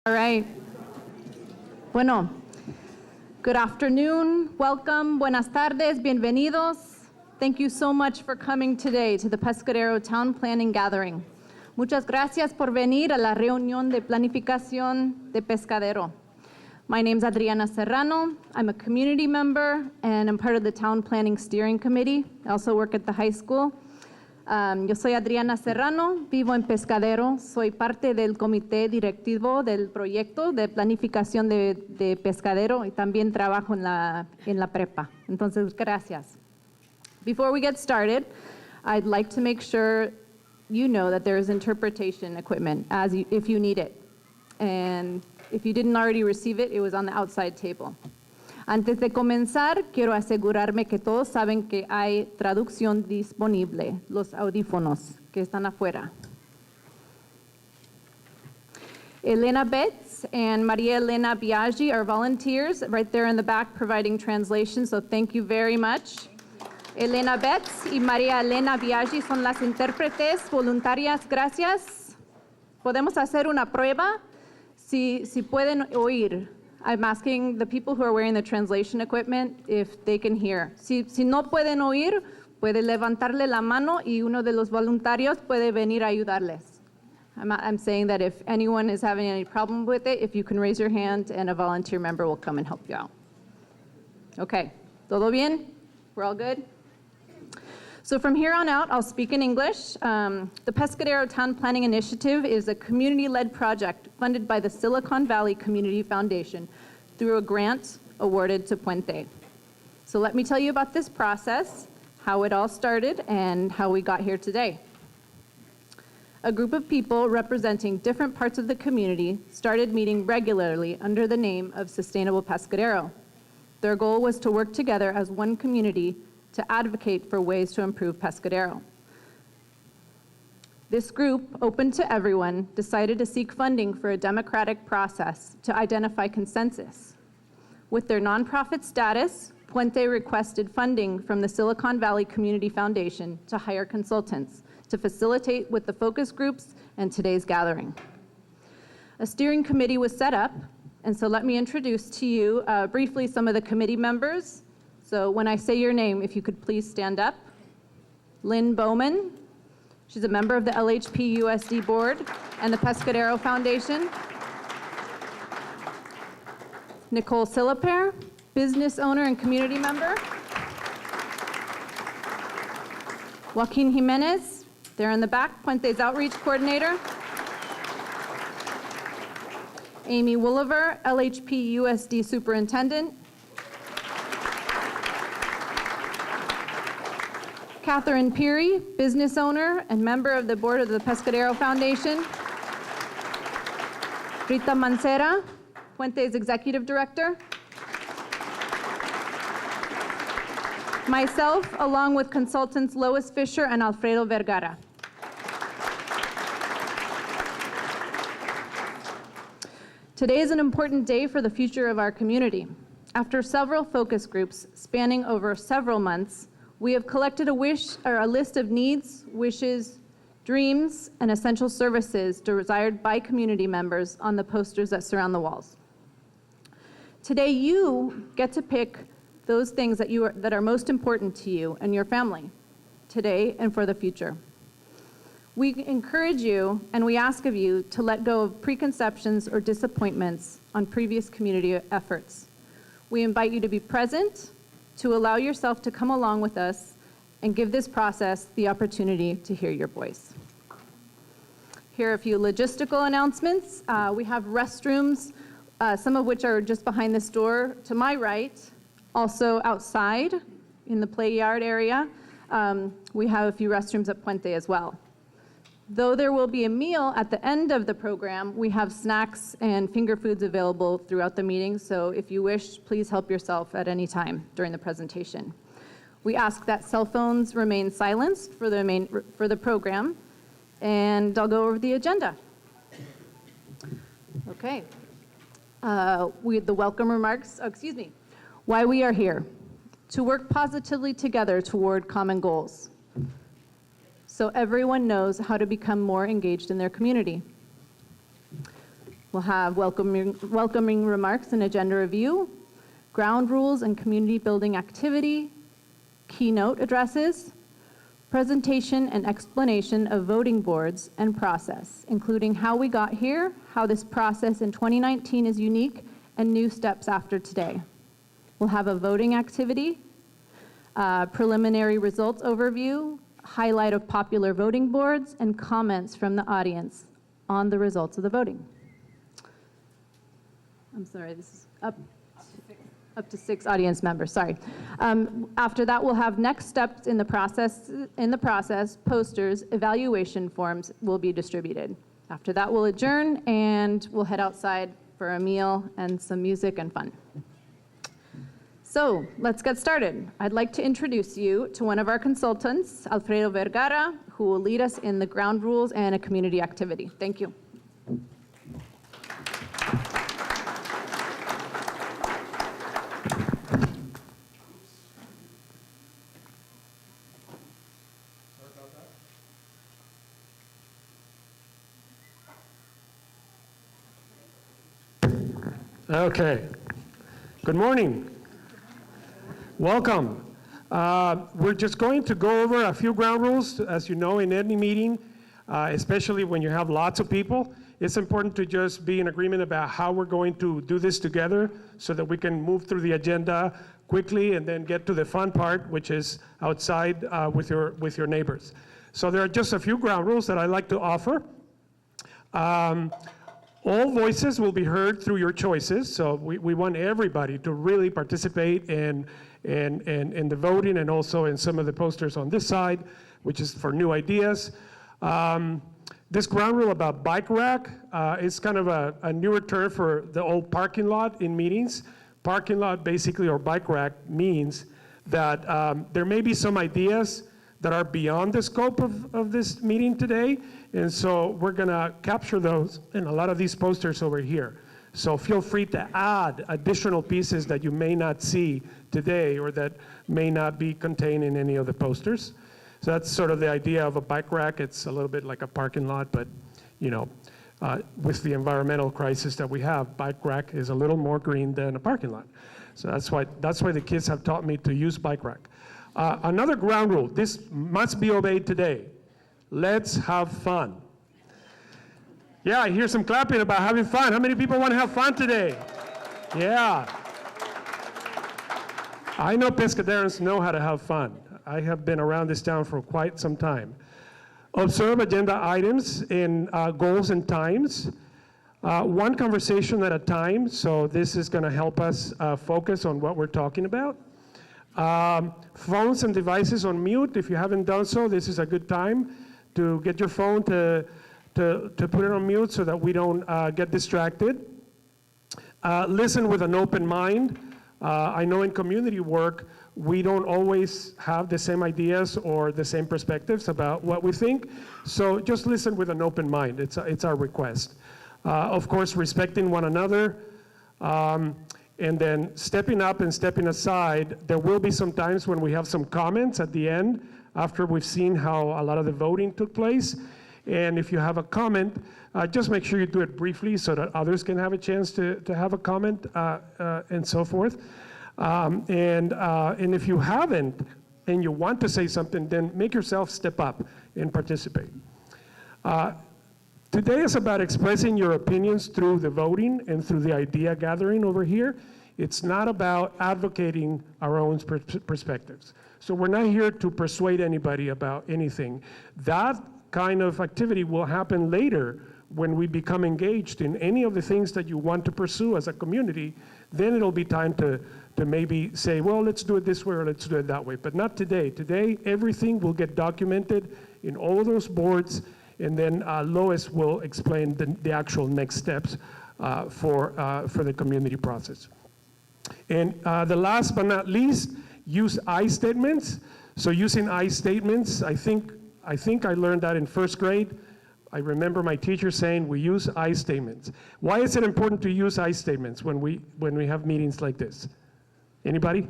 All right. Bueno, good afternoon, welcome, buenas tardes, bienvenidos. Thank you so much for coming today to the Pescadero Town Planning Gathering. Muchas gracias por venir a la reunión de planificación de Pescadero. My name's Adriana Serrano. I'm a community member and I'm part of the Town Planning Steering Committee. I also work at the high school. Yo soy Adriana Serrano, vivo en Pescadero, soy parte del comité directivo del proyecto de planificación de Pescadero y también trabajo en la prepa. Entonces, gracias. Before we get started, I'd like to make sure you know that there is interpretation equipment if you need it. And if you didn't already receive it, it was on the outside table. Antes de comenzar, quiero asegurarme que todos saben que hay traducción disponible, los audífonos que están afuera. Elena Betts and Maria Elena Biaggi are volunteers right there in the back providing translation, so thank you very much. Elena Betts y Maria Elena Biaggi son las intérpretes voluntarias, gracias. Podemos hacer una prueba si pueden oír. I'm asking the people who are wearing the translation equipment if they can hear. Si no pueden oír, puede levantarle la mano y uno de los voluntarios puede venir a ayudarles. I'm saying that if anyone is having any problem with it, if you can raise your hand and a volunteer member will come and help you out. Okay, ¿todo bien? We're all good? So from here on out, I'll speak in English. The Pescadero Town Planning Initiative is a community-led project funded by the Silicon Valley Community Foundation through a grant awarded to Puente. So let me tell you about this process, how it all started, and how we got here today. A group of people representing different parts of the community started meeting regularly under the name of Sustainable Pescadero. Their goal was to work together as one community to advocate for ways to improve Pescadero. This group, open to everyone, decided to seek funding for a democratic process to identify consensus. With their nonprofit status, Puente requested funding from the Silicon Valley Community Foundation to hire consultants to facilitate with the focus groups and today's gathering. A steering committee was set up, and so let me introduce to you briefly some of the committee members. So when I say your name, if you could please stand up. Lynn Bowman, she's a member of the LHP USD Board and the Pescadero Foundation. Nicole Silaper, business owner and community member. Joaquin Jimenez, there in the back, Puente's outreach coordinator. Amy Wooliver, LHP USD superintendent. Catherine Peary, business owner and member of the board of the Pescadero Foundation. Rita Mancera, Puente's executive director. Myself, along with consultants Lois Fisher and Alfredo Vergara. Today is an important day for the future of our community. After several focus groups spanning over several months, we have collected a list of needs, wishes, dreams, and essential services desired by community members on the posters that surround the walls. Today, you get to pick those things that are most important to you and your family, today and for the future. We encourage you and we ask of you to let go of preconceptions or disappointments on previous community efforts. We invite you to be present, to allow yourself to come along with us and give this process the opportunity to hear your voice. Here are a few logistical announcements. We have restrooms, some of which are just behind this door to my right, also outside in the play yard area. We have a few restrooms at Puente as well. Though there will be a meal at the end of the program, we have snacks and finger foods available throughout the meeting, so if you wish, please help yourself at any time during the presentation. We ask that cell phones remain silenced for the program, and I'll go over the agenda. Okay. The welcome remarks, why we are here. To work positively together toward common goals, so everyone knows how to become more engaged in their community. We'll have welcoming remarks and agenda review, ground rules and community building activity, keynote addresses, presentation and explanation of voting boards and process, including how we got here, how this process in 2019 is unique, and new steps after today. We'll have a voting activity, preliminary results overview, highlight of popular voting boards, and comments from the audience on the results of the voting. I'm sorry, this is up to 6 audience members, sorry. After that, we'll have next steps in the process, posters, evaluation forms will be distributed. After that, we'll adjourn and we'll head outside for a meal and some music and fun. So let's get started. I'd like to introduce you to one of our consultants, Alfredo Vergara, who will lead us in the ground rules and a community activity. Thank you. Okay. Good morning. Welcome. We're just going to go over a few ground rules. As you know, in any meeting, especially when you have lots of people, it's important to just be in agreement about how we're going to do this together so that we can move through the agenda quickly and then get to the fun part, which is outside with your neighbors. So there are just a few ground rules that I'd like to offer. All voices will be heard through your choices, so we want everybody to really participate in the voting and also in some of the posters on this side, which is for new ideas. This ground rule about bike rack is kind of a newer term for the old parking lot in meetings. Parking lot basically, or bike rack, means that there may be some ideas that are beyond the scope of this meeting today, and so we're gonna capture those in a lot of these posters over here. So feel free to add additional pieces that you may not see today or that may not be contained in any of the posters. So that's sort of the idea of a bike rack. It's a little bit like a parking lot, but you know, with the environmental crisis that we have, bike rack is a little more green than a parking lot. So that's why the kids have taught me to use bike rack. Another ground rule, this must be obeyed today. Let's have fun. Yeah, I hear some clapping about having fun. How many people want to have fun today? Yeah. I know Pescaderans know how to have fun. I have been around this town for quite some time. Observe agenda items in goals and times. One conversation at a time, so this is going to help us focus on what we're talking about. Phones and devices on mute. If you haven't done so, this is a good time to get your phone to put it on mute so that we don't get distracted. Listen with an open mind. I know in community work, we don't always have the same ideas or the same perspectives about what we think, so just listen with an open mind. It's our request. Of course, respecting one another. And then stepping up and stepping aside. There will be some times when we have some comments at the end after we've seen how a lot of the voting took place. And if you have a comment, just make sure you do it briefly so that others can have a chance to have a comment and so forth. And if you haven't and you want to say something, then make yourself step up and participate. Today is about expressing your opinions through the voting and through the idea gathering over here. It's not about advocating our own perspectives. So we're not here to persuade anybody about anything. That kind of activity will happen later when we become engaged in any of the things that you want to pursue as a community. Then it'll be time to maybe say, well, let's do it this way or let's do it that way. But not today. Today, everything will get documented in all of those boards. And then Lois will explain the actual next steps for the community process. And the last but not least, use I statements. So using I statements, I think I learned that in first grade. I remember my teacher saying we use I statements. Why is it important to use I statements when we have meetings like this? Anybody?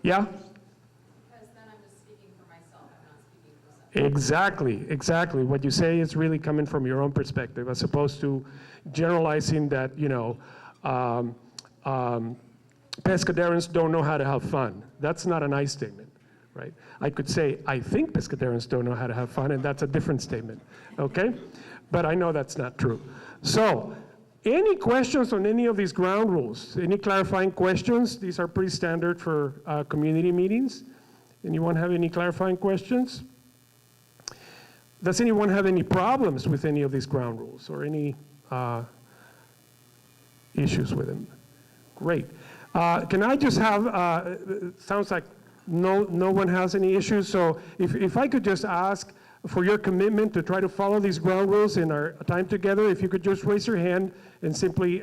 Yeah? Because then I'm just speaking for myself, I'm not speaking for Exactly, exactly. What you say is really coming from your own perspective, as opposed to generalizing that, Pescaderans don't know how to have fun. That's not a nice statement, right? I could say, I think Pescaderans don't know how to have fun, and that's a different statement, okay? But I know that's not true. So, any questions on any of these ground rules? Any clarifying questions? These are pretty standard for community meetings. Anyone have any clarifying questions? Does anyone have any problems with any of these ground rules or any issues with them? Great. Can I just have, sounds like no one has any issues, so if I could just ask for your commitment to try to follow these ground rules in our time together, if you could just raise your hand and simply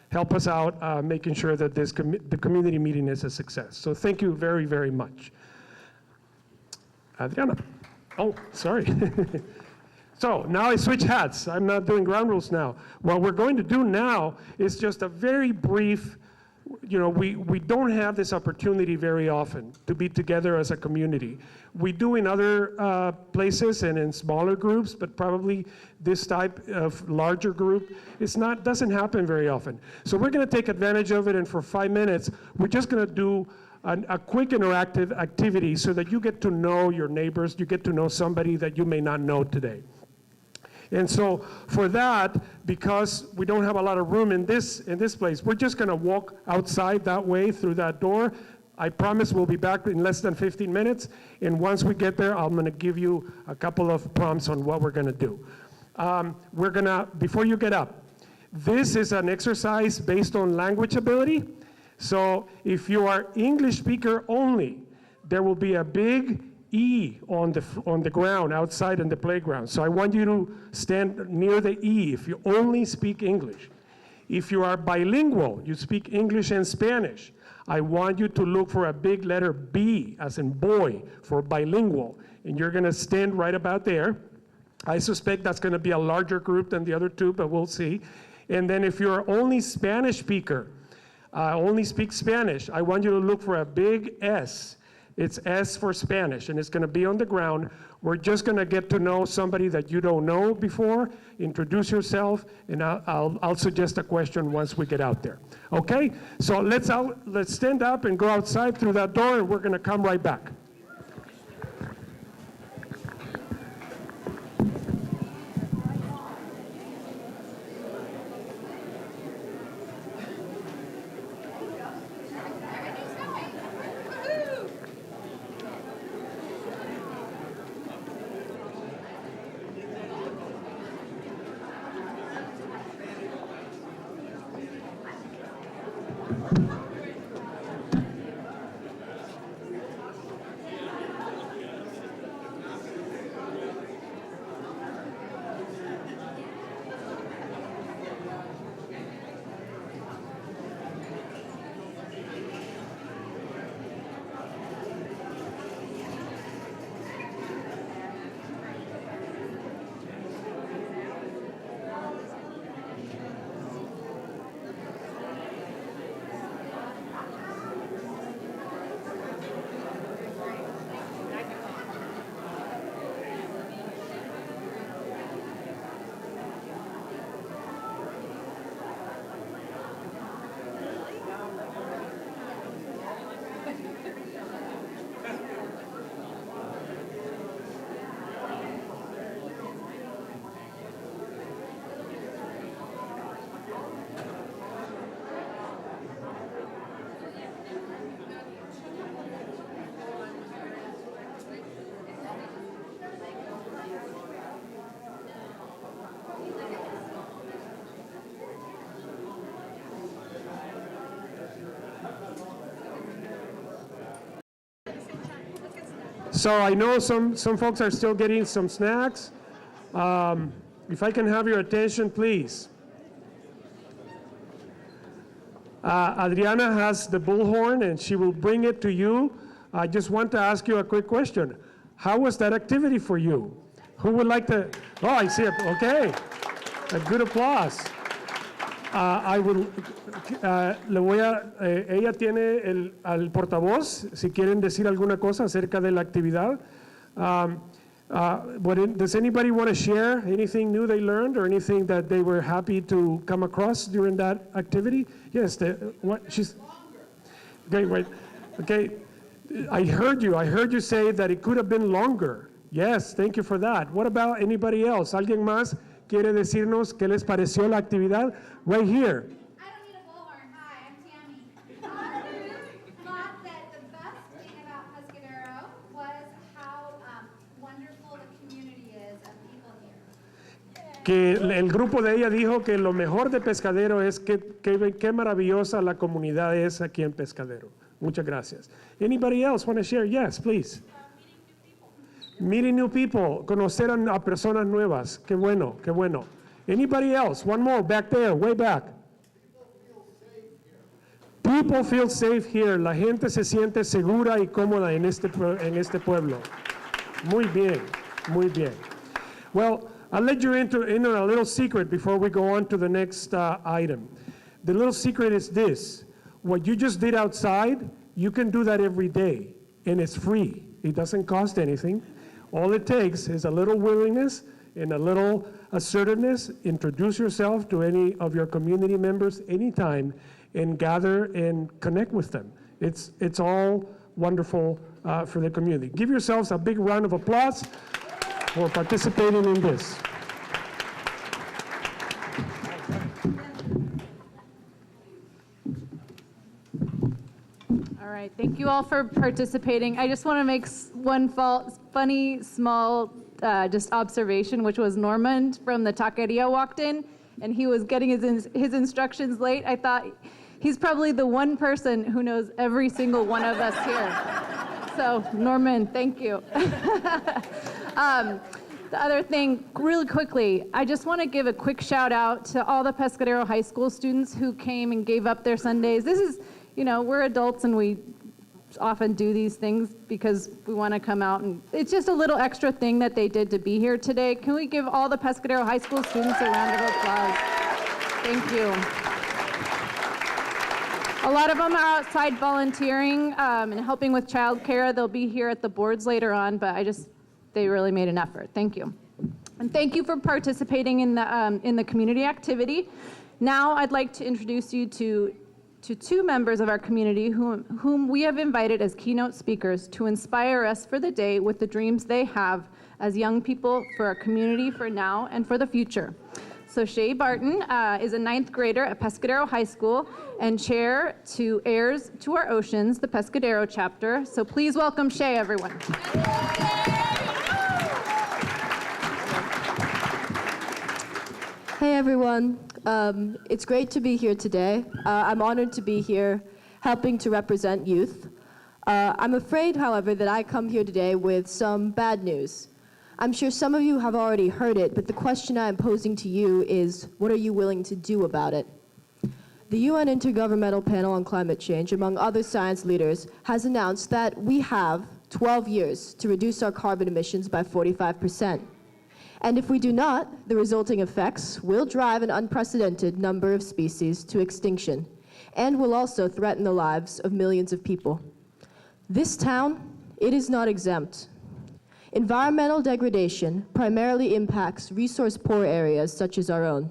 help us out making sure that the community meeting is a success. So thank you very, very much. Adriana. Oh, sorry. So now I switch hats. I'm not doing ground rules now. What we're going to do now is just a very brief, we don't have this opportunity very often to be together as a community. We do in other places and in smaller groups, but probably this type of larger group, doesn't happen very often. So we're gonna take advantage of it, and for 5 minutes, we're just gonna do a quick interactive activity so that you get to know your neighbors, you get to know somebody that you may not know today. And so for that, because we don't have a lot of room in this place, we're just gonna walk outside that way through that door. I promise we'll be back in less than 15 minutes. And once we get there, I'm gonna give you a couple of prompts on what we're gonna do. Before you get up, this is an exercise based on language ability. So if you are English speaker only, there will be a big E on the ground outside in the playground. So I want you to stand near the E if you only speak English. If you are bilingual, you speak English and Spanish, I want you to look for a big letter B, as in boy, for bilingual. And you're gonna stand right about there. I suspect that's gonna be a larger group than the other two, but we'll see. And then if you're only Spanish speaker, only speak Spanish, I want you to look for a big S. It's S for Spanish, and it's gonna be on the ground. We're just gonna get to know somebody that you don't know before, introduce yourself, and I'll suggest a question once we get out there. Okay? So let's stand up and go outside through that door, and we're gonna come right back. So I know some folks are still getting some snacks. If I can have your attention, please. Adriana has the bullhorn, and she will bring it to you. I just want to ask you a quick question. How was that activity for you? Who would like to? Oh, I see it. Okay. A good applause. Ella tiene al portavoz, si quieren decir alguna cosa acerca de la actividad. Does anybody want to share anything new they learned or anything that they were happy to come across during that activity? Yes, okay, wait, okay. I heard you say that it could have been longer. Yes, thank you for that. What about anybody else? ¿Alguien más quiere decirnos qué les pareció la actividad? Right here. I don't need a bullhorn. Hi, I'm Tammy. I thought that the best thing about Pescadero was how wonderful the community is of people here. Que el grupo de ella dijo que lo mejor de Pescadero es qué maravillosa la comunidad es aquí en Pescadero. Muchas gracias. Anybody else want to share? Yes, please. Meeting new people, conocer a personas nuevas. Qué bueno, qué bueno. Anybody else? One more, back there, way back. People feel safe here. La gente se siente segura y cómoda en este pueblo. Muy bien, muy bien. Well, I'll let you in on a little secret before we go on to the next item. The little secret is this. What you just did outside, you can do that every day, and it's free. It doesn't cost anything. All it takes is a little willingness and a little assertiveness. Introduce yourself to any of your community members anytime and gather and connect with them. It's all wonderful for the community. Give yourselves a big round of applause for participating in this. All right, thank you all for participating. I just want to make one funny, small, just observation, which was Normand from the taqueria walked in, and he was getting his instructions late. I thought he's probably the one person who knows every single one of us here. So, Normand, thank you. The other thing, really quickly, I just want to give a quick shout out to all the Pescadero High School students who came and gave up their Sundays. This is, we're adults and we often do these things because we want to come out, and it's just a little extra thing that they did to be here today. Can we give all the Pescadero High School students a round of applause? Thank you. A lot of them are outside volunteering and helping with childcare. They'll be here at the boards later on, but they really made an effort. Thank you. And thank you for participating in the community activity. Now I'd like to introduce you to two members of our community whom we have invited as keynote speakers to inspire us for the day with the dreams they have as young people for our community for now and for the future. So Shay Barton is a 9th grader at Pescadero High School and chair to Heirs to Our Oceans, the Pescadero chapter. So please welcome Shay, everyone. Hey everyone, it's great to be here today. I'm honored to be here helping to represent youth. I'm afraid, however, that I come here today with some bad news. I'm sure some of you have already heard it, but the question I am posing to you is, what are you willing to do about it? The UN Intergovernmental Panel on Climate Change, among other science leaders, has announced that we have 12 years to reduce our carbon emissions by 45%. And if we do not, the resulting effects will drive an unprecedented number of species to extinction and will also threaten the lives of millions of people. This town, it is not exempt. Environmental degradation primarily impacts resource-poor areas such as our own.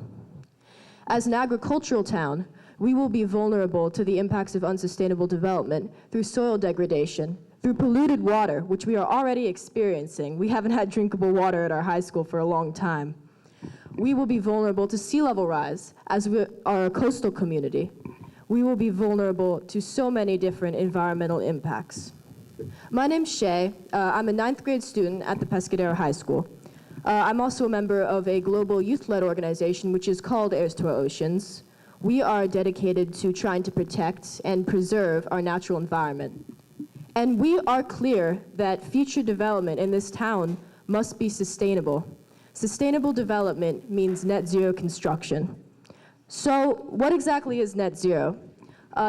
As an agricultural town, we will be vulnerable to the impacts of unsustainable development through soil degradation, through polluted water, which we are already experiencing. We haven't had drinkable water at our high school for a long time. We will be vulnerable to sea level rise, as we are a coastal community. We will be vulnerable to so many different environmental impacts. My name's Shay. I'm a 9th grade student at the Pescadero High School. I'm also a member of a global youth-led organization which is called Heirs to Our Oceans. We are dedicated to trying to protect and preserve our natural environment. And we are clear that future development in this town must be sustainable. Sustainable development means net zero construction. So what exactly is net zero?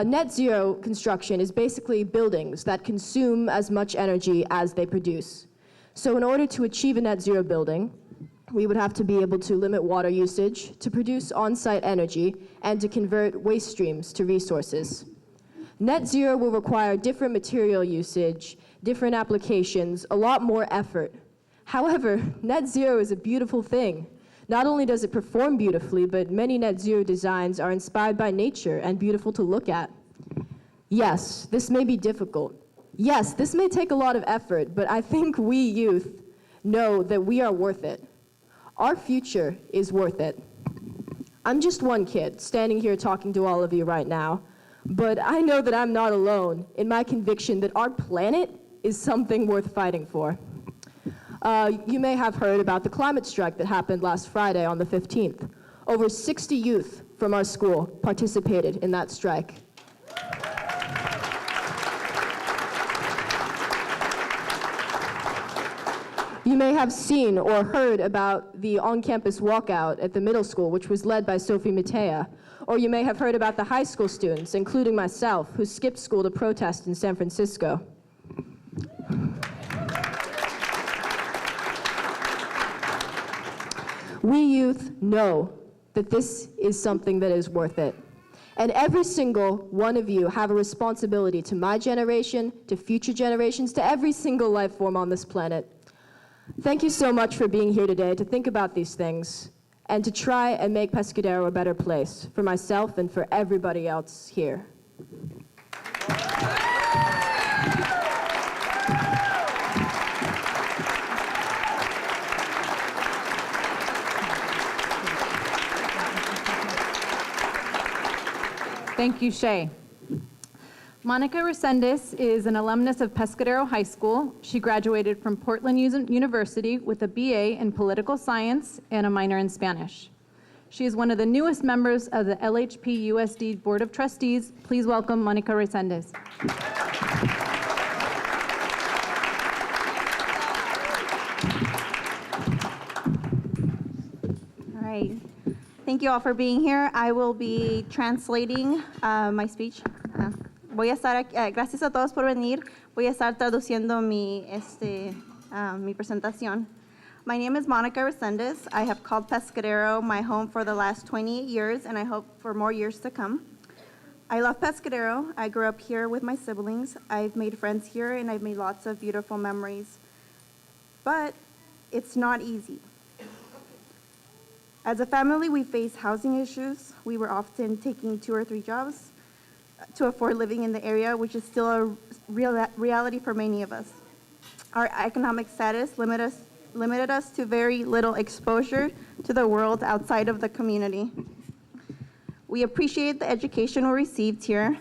Net zero construction is basically buildings that consume as much energy as they produce. So in order to achieve a net zero building, we would have to be able to limit water usage, to produce on-site energy, and to convert waste streams to resources. Net zero will require different material usage, different applications, a lot more effort. However, net zero is a beautiful thing. Not only does it perform beautifully, but many net zero designs are inspired by nature and beautiful to look at. Yes, this may be difficult. Yes, this may take a lot of effort, but I think we youth know that we are worth it. Our future is worth it. I'm just one kid standing here talking to all of you right now, but I know that I'm not alone in my conviction that our planet is something worth fighting for. You may have heard about the climate strike that happened last Friday on the 15th. Over 60 youth from our school participated in that strike. You may have seen or heard about the on-campus walkout at the middle school, which was led by Sophie Matea. Or you may have heard about the high school students, including myself, who skipped school to protest in San Francisco. We youth know that this is something that is worth it. And every single one of you have a responsibility to my generation, to future generations, to every single life form on this planet. Thank you so much for being here today to think about these things and to try and make Pescadero a better place for myself and for everybody else here. Thank you, Shay. Monica Resendez is an alumnus of Pescadero High School. She graduated from Portland University with a BA in political science and a minor in Spanish. She is one of the newest members of the LHP USD Board of Trustees. Please welcome Monica Resendez. All right. Thank you all for being here. I will be translating my speech. Voy a estar, gracias a todos por venir. Voy a estar traduciendo mi presentación. My name is Monica Resendez. I have called Pescadero my home for the last 28 years, and I hope for more years to come. I love Pescadero. I grew up here with my siblings. I've made friends here, and I've made lots of beautiful memories. But it's not easy. As a family, we face housing issues. We were often taking 2 or 3 jobs to afford living in the area, which is still a reality for many of us. Our economic status limited us to very little exposure to the world outside of the community. We appreciate the education we received here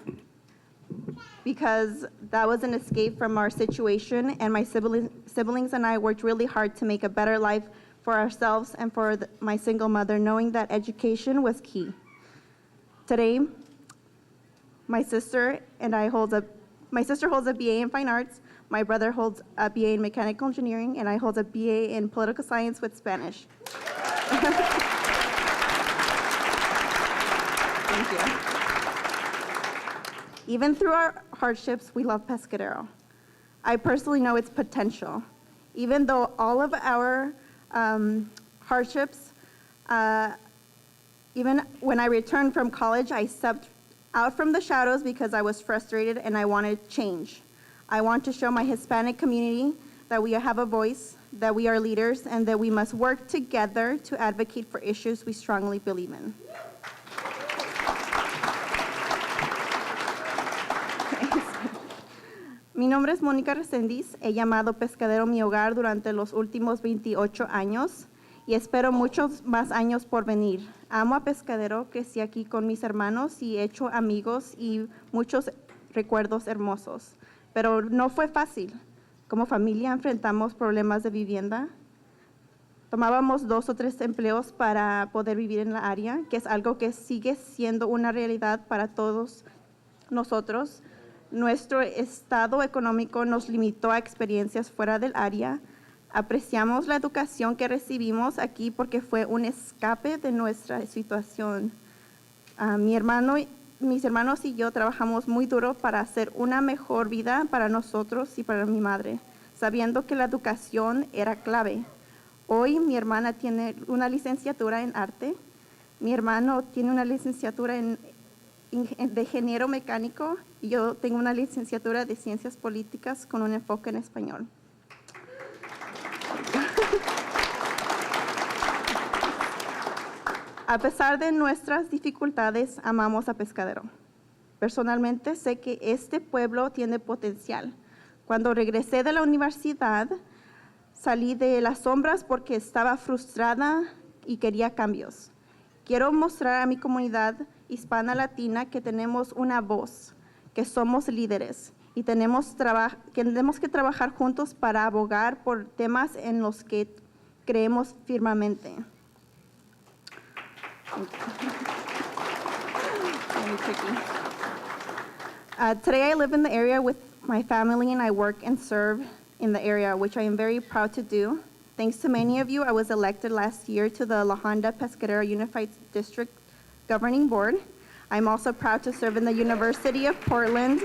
because that was an escape from our situation, and my siblings and I worked really hard to make a better life for ourselves and for my single mother, knowing that education was key. Today, my sister holds a BA in Fine Arts, my brother holds a BA in Mechanical Engineering, and I hold a BA in Political Science with Spanish. Thank you. Even through our hardships, we love Pescadero. I personally know its potential. Even though all of our hardships, even when I returned from college, I stepped out from the shadows because I was frustrated and I wanted change. I want to show my Hispanic community that we have a voice, that we are leaders, and that we must work together to advocate for issues we strongly believe in. Mi nombre es Mónica Resendez. He llamado Pescadero mi hogar durante los últimos 28 años y espero muchos más años por venir. Amo a Pescadero, crecí aquí con mis hermanos y he hecho amigos y muchos recuerdos hermosos. Pero no fue fácil. Como familia enfrentamos problemas de vivienda. Tomábamos 2 o 3 empleos para poder vivir en la área, que es algo que sigue siendo una realidad para todos nosotros. Nuestro estado económico nos limitó a experiencias fuera del área. Apreciamos la educación que recibimos aquí porque fue un escape de nuestra situación. Mis hermanos y yo trabajamos muy duro para hacer una mejor vida para nosotros y para mi madre, sabiendo que la educación era clave. Hoy mi hermana tiene una licenciatura en arte, mi hermano tiene una licenciatura de ingeniero mecánico y yo tengo una licenciatura de ciencias políticas con un enfoque en español. A pesar de nuestras dificultades, amamos a Pescadero. Personalmente sé que este pueblo tiene potencial. Cuando regresé de la universidad, salí de las sombras porque estaba frustrada y quería cambios. Quiero mostrar a mi comunidad hispana latina que tenemos una voz, que somos líderes y tenemos que trabajar juntos para abogar por temas en los que creemos firmemente. Today I live in the area with my family and I work and serve in the area, which I am very proud to do. Thanks to many of you, I was elected last year to the La Honda Pescadero Unified District Governing Board. I'm also proud to serve in the University of Portland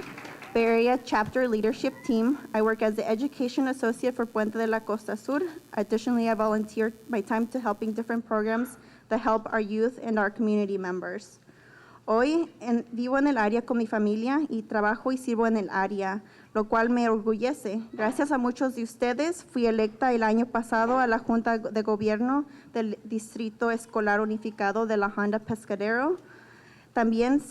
Bay Area Chapter Leadership Team. I work as the Education Associate for Puente de la Costa Sur. Additionally, I volunteer my time to helping different programs that help our youth and our community members. Hoy vivo en el área con mi familia y trabajo y sirvo en el área, lo cual me orgullece. Gracias a muchos de ustedes, fui electa el año pasado a la Junta de Gobierno del Distrito Escolar Unificado de la Honda Pescadero. También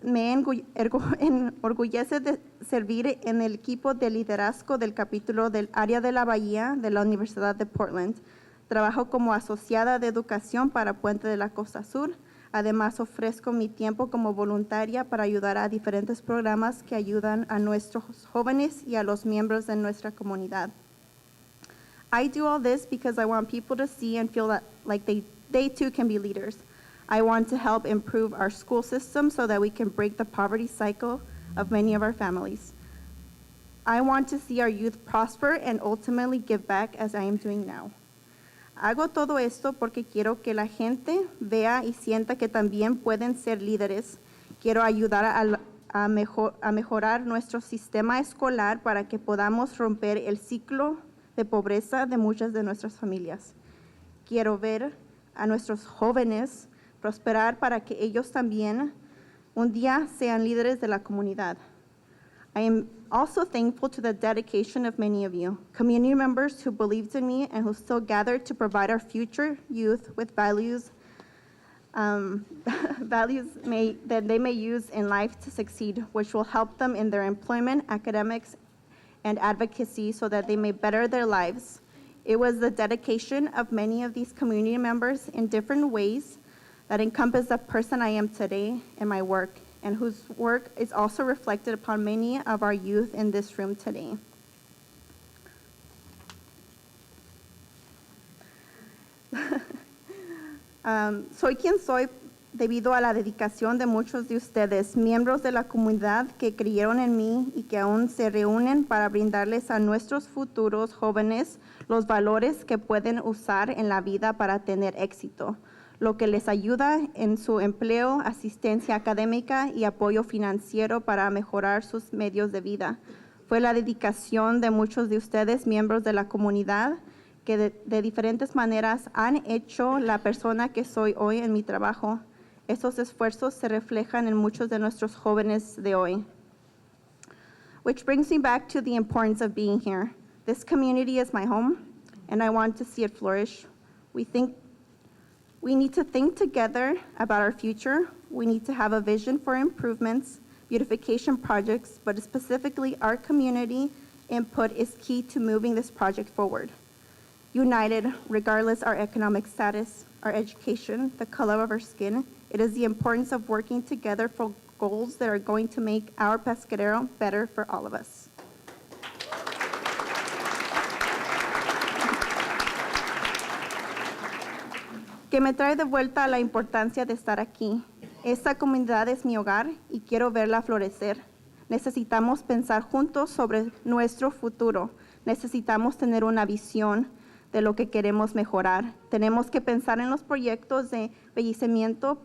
me enorgullece de servir en el equipo de liderazgo del capítulo del área de la Bahía de la Universidad de Portland. Trabajo como asociada de educación para Puente de la Costa Sur. Además, ofrezco mi tiempo como voluntaria para ayudar a diferentes programas que ayudan a nuestros jóvenes y a los miembros de nuestra comunidad. I do all this because I want people to see and feel that like they too can be leaders. I want to help improve our school system so that we can break the poverty cycle of many of our families. I want to see our youth prosper and ultimately give back as I am doing now. Hago todo esto porque quiero que la gente vea y sienta que también pueden ser líderes. Quiero ayudar a mejorar nuestro sistema escolar para que podamos romper el ciclo de pobreza de muchas de nuestras familias. Quiero ver a nuestros jóvenes prosperar para que ellos también un día sean líderes de la comunidad. I am also thankful to the dedication of many of you, community members who believed in me and who still gathered to provide our future youth with values that they may use in life to succeed, which will help them in their employment, academics, and advocacy so that they may better their lives. It was the dedication of many of these community members in different ways that encompass the person I am today in my work, and whose work is also reflected upon many of our youth in this room today. Soy quien soy debido a la dedicación de muchos de ustedes, miembros de la comunidad que creyeron en mí y que aún se reúnen para brindarles a nuestros futuros jóvenes los valores que pueden usar en la vida para tener éxito, lo que les ayuda en su empleo, asistencia académica y apoyo financiero para mejorar sus medios de vida. Fue la dedicación de muchos de ustedes, miembros de la comunidad, que de diferentes maneras han hecho la persona que soy hoy en mi trabajo. Esos esfuerzos se reflejan en muchos de nuestros jóvenes de hoy. Which brings me back to the importance of being here. This community is my home, and I want to see it flourish. We need to think together about our future. We need to have a vision for improvements, beautification projects, but specifically our community input is key to moving this project forward. United, regardless our economic status, our education, the color of our skin, it is the importance of working together for goals that are going to make our Pescadero better for all of us. Que me trae de vuelta la importancia de estar aquí. Esta comunidad es mi hogar y quiero verla florecer. Necesitamos pensar juntos sobre nuestro futuro. Necesitamos tener una visión de lo que queremos mejorar. Tenemos que pensar en los proyectos de embellecimiento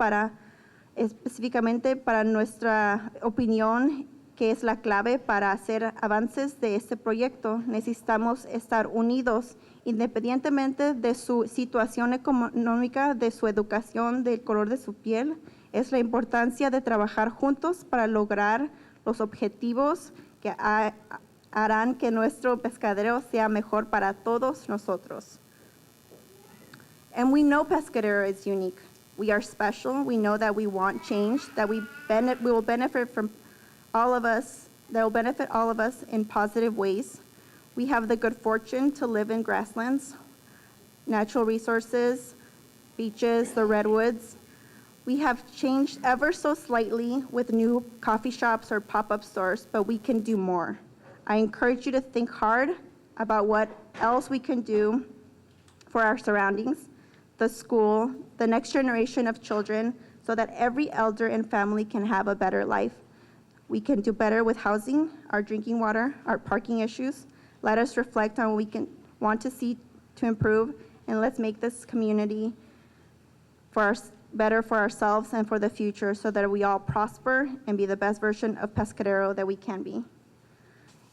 específicamente para nuestra opinión, que es la clave para hacer avances de este proyecto. Necesitamos estar unidos independientemente de su situación económica, de su educación, del color de su piel. Es la importancia de trabajar juntos para lograr los objetivos que harán que nuestro pescadero sea mejor para todos nosotros. And we know Pescadero is unique. We are special. We know that we want change, that we will benefit from all of us, that will benefit all of us in positive ways. We have the good fortune to live in grasslands, natural resources, beaches, the redwoods. We have changed ever so slightly with new coffee shops or pop-up stores, but we can do more. I encourage you to think hard about what else we can do for our surroundings, the school, the next generation of children, so that every elder and family can have a better life. We can do better with housing, our drinking water, our parking issues. Let us reflect on what we want to see to improve, and let's make this community better for ourselves and for the future so that we all prosper and be the best version of Pescadero that we can be.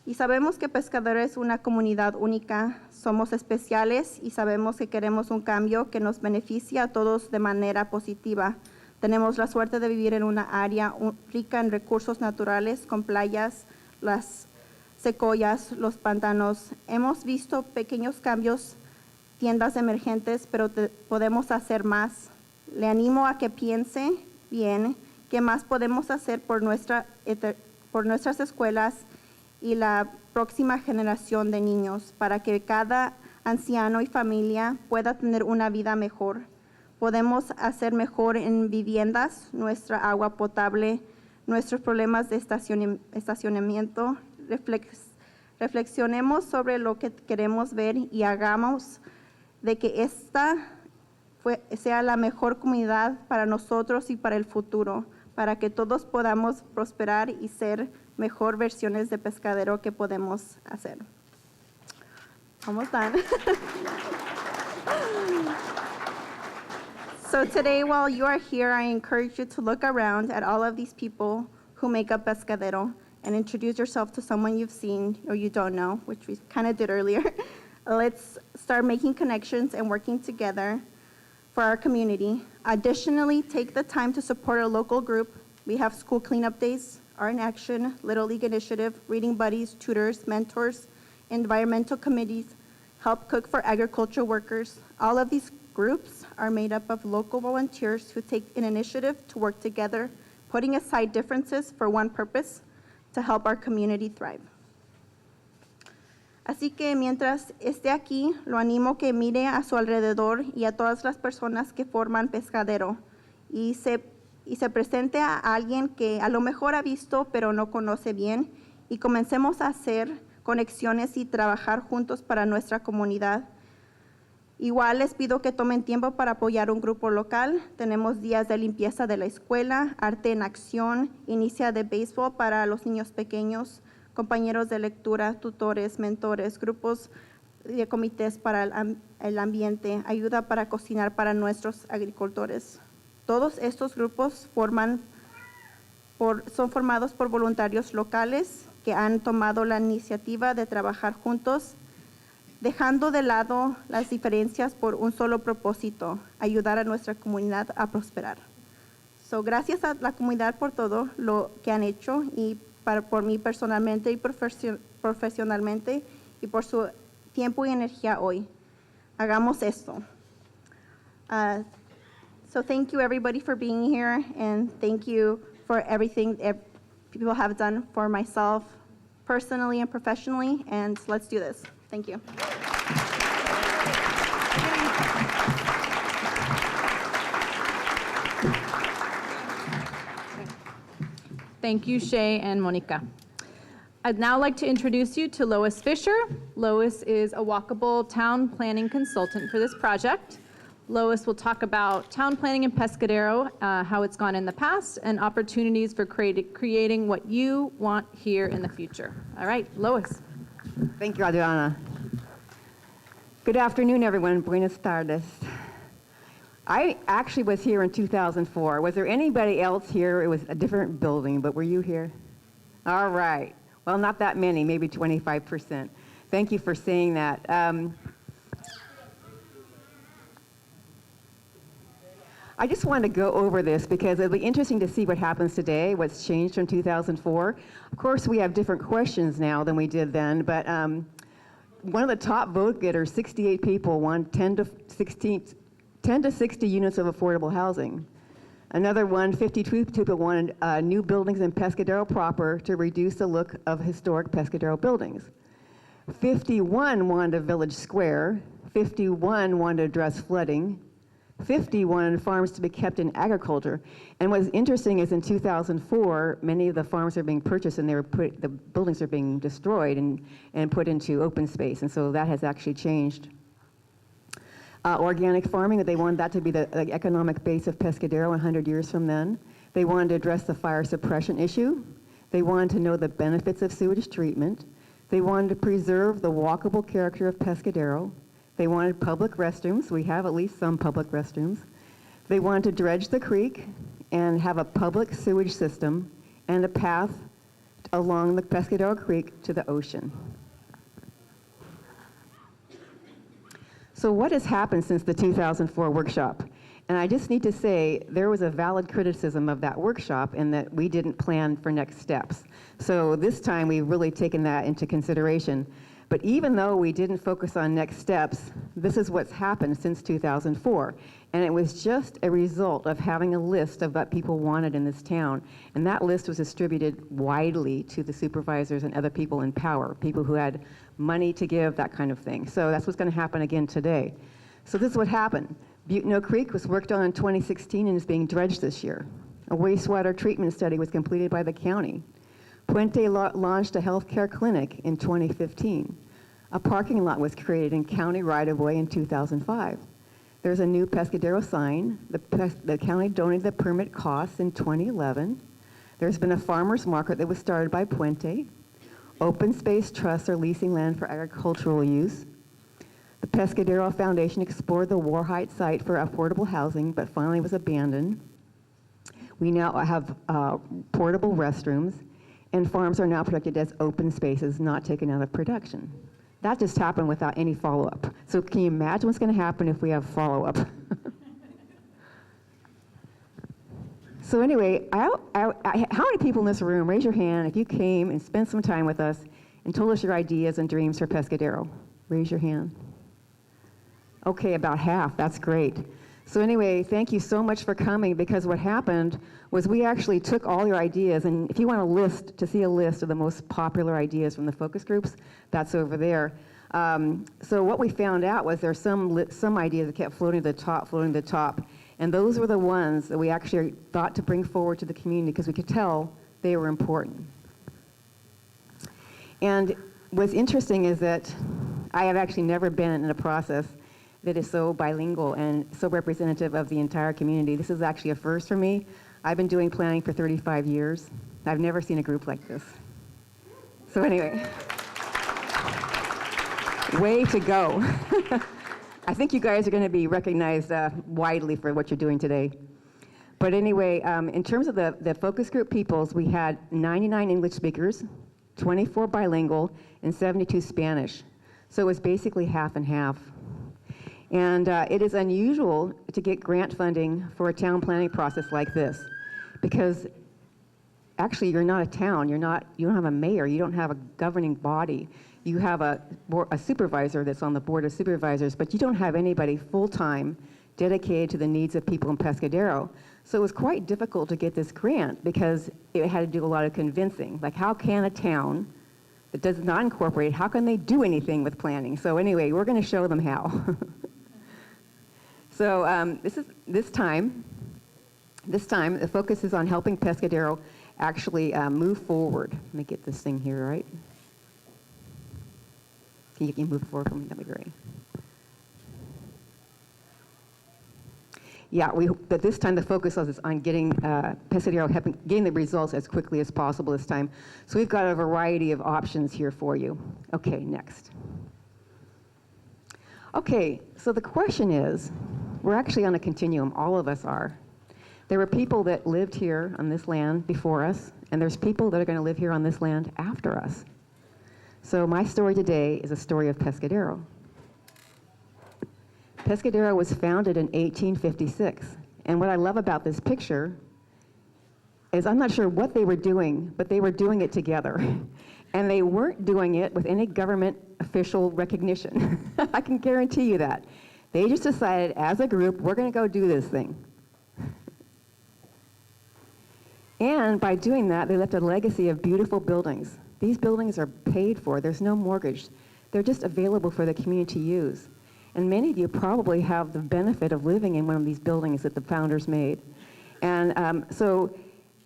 Y sabemos que Pescadero es una comunidad única, somos especiales y sabemos que queremos un cambio que nos beneficia a todos de manera positiva. Tenemos la suerte de vivir en una área rica en recursos naturales, con playas, las sequoias, los pantanos. Hemos visto pequeños cambios, tiendas emergentes, pero podemos hacer más. Le animo a que piense bien qué más podemos hacer por nuestras escuelas y la próxima generación de niños para que cada anciano y familia pueda tener una vida mejor. Podemos hacer mejor en viviendas, nuestra agua potable, nuestros problemas de estacionamiento. Reflexionemos sobre lo que queremos ver y hagamos de que esta sea la mejor comunidad para nosotros y para el futuro, para que todos podamos prosperar y ser mejor versiones de Pescadero que podemos hacer. Almost done. So today, while you are here, I encourage you to look around at all of these people who make up Pescadero and introduce yourself to someone you've seen or you don't know, which we kind of did earlier. Let's start making connections and working together for our community. Additionally, take the time to support a local group. We have school cleanup days, Art in Action, Little League Initiative, Reading Buddies, tutors, mentors, environmental committees, help cook for agriculture workers. All of these groups are made up of local volunteers who take an initiative to work together, putting aside differences for one purpose, to help our community thrive. Así que mientras esté aquí, lo animo que mire a su alrededor y a todas las personas que forman Pescadero y se presente a alguien que a lo mejor ha visto pero no conoce bien y comencemos a hacer conexiones y trabajar juntos para nuestra comunidad. Igual les pido que tomen tiempo para apoyar un grupo local. Tenemos días de limpieza de la escuela, arte en acción, inicia de béisbol para los niños pequeños, compañeros de lectura, tutores, mentores, grupos de comités para el ambiente, ayuda para cocinar para nuestros agricultores. Todos estos grupos son formados por voluntarios locales que han tomado la iniciativa de trabajar juntos, dejando de lado las diferencias por un solo propósito, ayudar a nuestra comunidad a prosperar. So, gracias a la comunidad por todo lo que han hecho y por mí personalmente y profesionalmente y por su tiempo y energía hoy. Hagamos esto. So thank you everybody for being here and thank you for everything people have done for myself personally and professionally, and let's do this. Thank you. Thank you, Shay and Monica. I'd now like to introduce you to Lois Fisher. Lois is a walkable town planning consultant for this project. Lois will talk about town planning in Pescadero, how it's gone in the past, and opportunities for creating what you want here in the future. All right, Lois. Thank you, Adriana. Good afternoon, everyone. Buenas tardes. I actually was here in 2004. Was there anybody else here? It was a different building, but were you here? All right. Well, not that many, maybe 25%. Thank you for saying that. I just wanted to go over this because it'll be interesting to see what happens today, what's changed from 2004. Of course, we have different questions now than we did then, but one of the top vote getters, 68 people, won 10 to 16 10 to 60 units of affordable housing. Another one, 52 people wanted new buildings in Pescadero proper to reduce the look of historic Pescadero buildings. 51 wanted a village square. 51 wanted to address flooding. 50 wanted farms to be kept in agriculture. And what's interesting is in 2004, many of the farms are being purchased and the buildings are being destroyed and put into open space. And so that has actually changed. Organic farming, they wanted that to be the economic base of Pescadero 100 years from then. They wanted to address the fire suppression issue. They wanted to know the benefits of sewage treatment. They wanted to preserve the walkable character of Pescadero. They wanted public restrooms. We have at least some public restrooms. They wanted to dredge the creek and have a public sewage system and a path along the Pescadero Creek to the ocean. So what has happened since the 2004 workshop? And I just need to say there was a valid criticism of that workshop in that we didn't plan for next steps. So this time we've really taken that into consideration. But even though we didn't focus on next steps, this is what's happened since 2004. And it was just a result of having a list of what people wanted in this town. And that list was distributed widely to the supervisors and other people in power, people who had money to give, that kind of thing. So that's what's going to happen again today. So this is what happened. Butte Creek was worked on in 2016 and is being dredged this year. A wastewater treatment study was completed by the county. Puente launched a healthcare clinic in 2015. A parking lot was created in county right-of-way in 2005. There's a new Pescadero sign. The county donated the permit costs in 2011. There's been a farmer's market that was started by Puente. Open space trusts are leasing land for agricultural use. The Pescadero Foundation explored the War Heights site for affordable housing, but finally was abandoned. We now have portable restrooms, and farms are now protected as open spaces, not taken out of production. That just happened without any follow-up. So can you imagine what's going to happen if we have follow-up? So anyway, how many people in this room, raise your hand if you came and spent some time with us and told us your ideas and dreams for Pescadero? Raise your hand. Okay, about half. That's great. So anyway, thank you so much for coming, because what happened was we actually took all your ideas, and if you want to see a list of the most popular ideas from the focus groups, that's over there. So what we found out was there's some ideas that kept floating to the top, and those were the ones that we actually thought to bring forward to the community because we could tell they were important. And what's interesting is that I have actually never been in a process that is so bilingual and so representative of the entire community. This is actually a first for me. I've been doing planning for 35 years. I've never seen a group like this. So anyway, way to go. I think you guys are going to be recognized widely for what you're doing today. But anyway, in terms of the focus group peoples, we had 99 English speakers, 24 bilingual, and 72 Spanish. So it was basically half and half. And it is unusual to get grant funding for a town planning process like this, because actually you're not a town, you don't have a mayor, you don't have a governing body. You have a supervisor that's on the board of supervisors, but you don't have anybody full-time dedicated to the needs of people in Pescadero. So it was quite difficult to get this grant because it had to do a lot of convincing. Like, how can a town that does not incorporate, how can they do anything with planning? So anyway, we're going to show them how. So this time, the focus is on helping Pescadero actually move forward. Let me get this thing here, right? Can you move forward for me? That'd be great. Yeah, but this time the focus is on getting Pescadero, getting the results as quickly as possible this time. So we've got a variety of options here for you. Okay, next. Okay, so the question is, we're actually on a continuum, all of us are. There were people that lived here on this land before us, and there's people that are going to live here on this land after us. So my story today is a story of Pescadero. Pescadero was founded in 1856, and what I love about this picture is I'm not sure what they were doing, but they were doing it together. And they weren't doing it with any government official recognition. I can guarantee you that. They just decided, as a group, we're going to go do this thing. And by doing that, they left a legacy of beautiful buildings. These buildings are paid for. There's no mortgage. They're just available for the community to use. And many of you probably have the benefit of living in one of these buildings that the founders made. And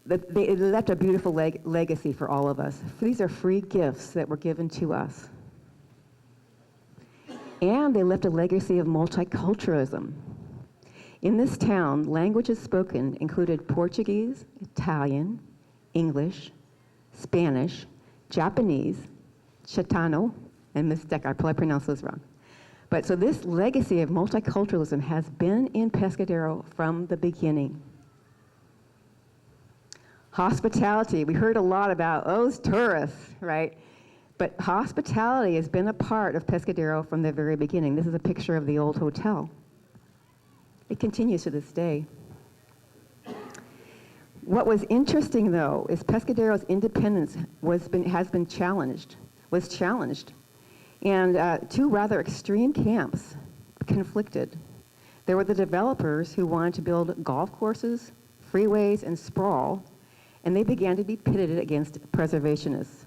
they left a beautiful legacy for all of us. These are free gifts that were given to us. And they left a legacy of multiculturalism. In this town, languages spoken included Portuguese, Italian, English, Spanish, Japanese, Chicano, and Mixtec. I probably pronounced those wrong. But so this legacy of multiculturalism has been in Pescadero from the beginning. Hospitality, we heard a lot about those tourists, right? But hospitality has been a part of Pescadero from the very beginning. This is a picture of the old hotel. It continues to this day. What was interesting, though, is Pescadero's independence was challenged. And two rather extreme camps conflicted. There were the developers who wanted to build golf courses, freeways, and sprawl, and they began to be pitted against preservationists.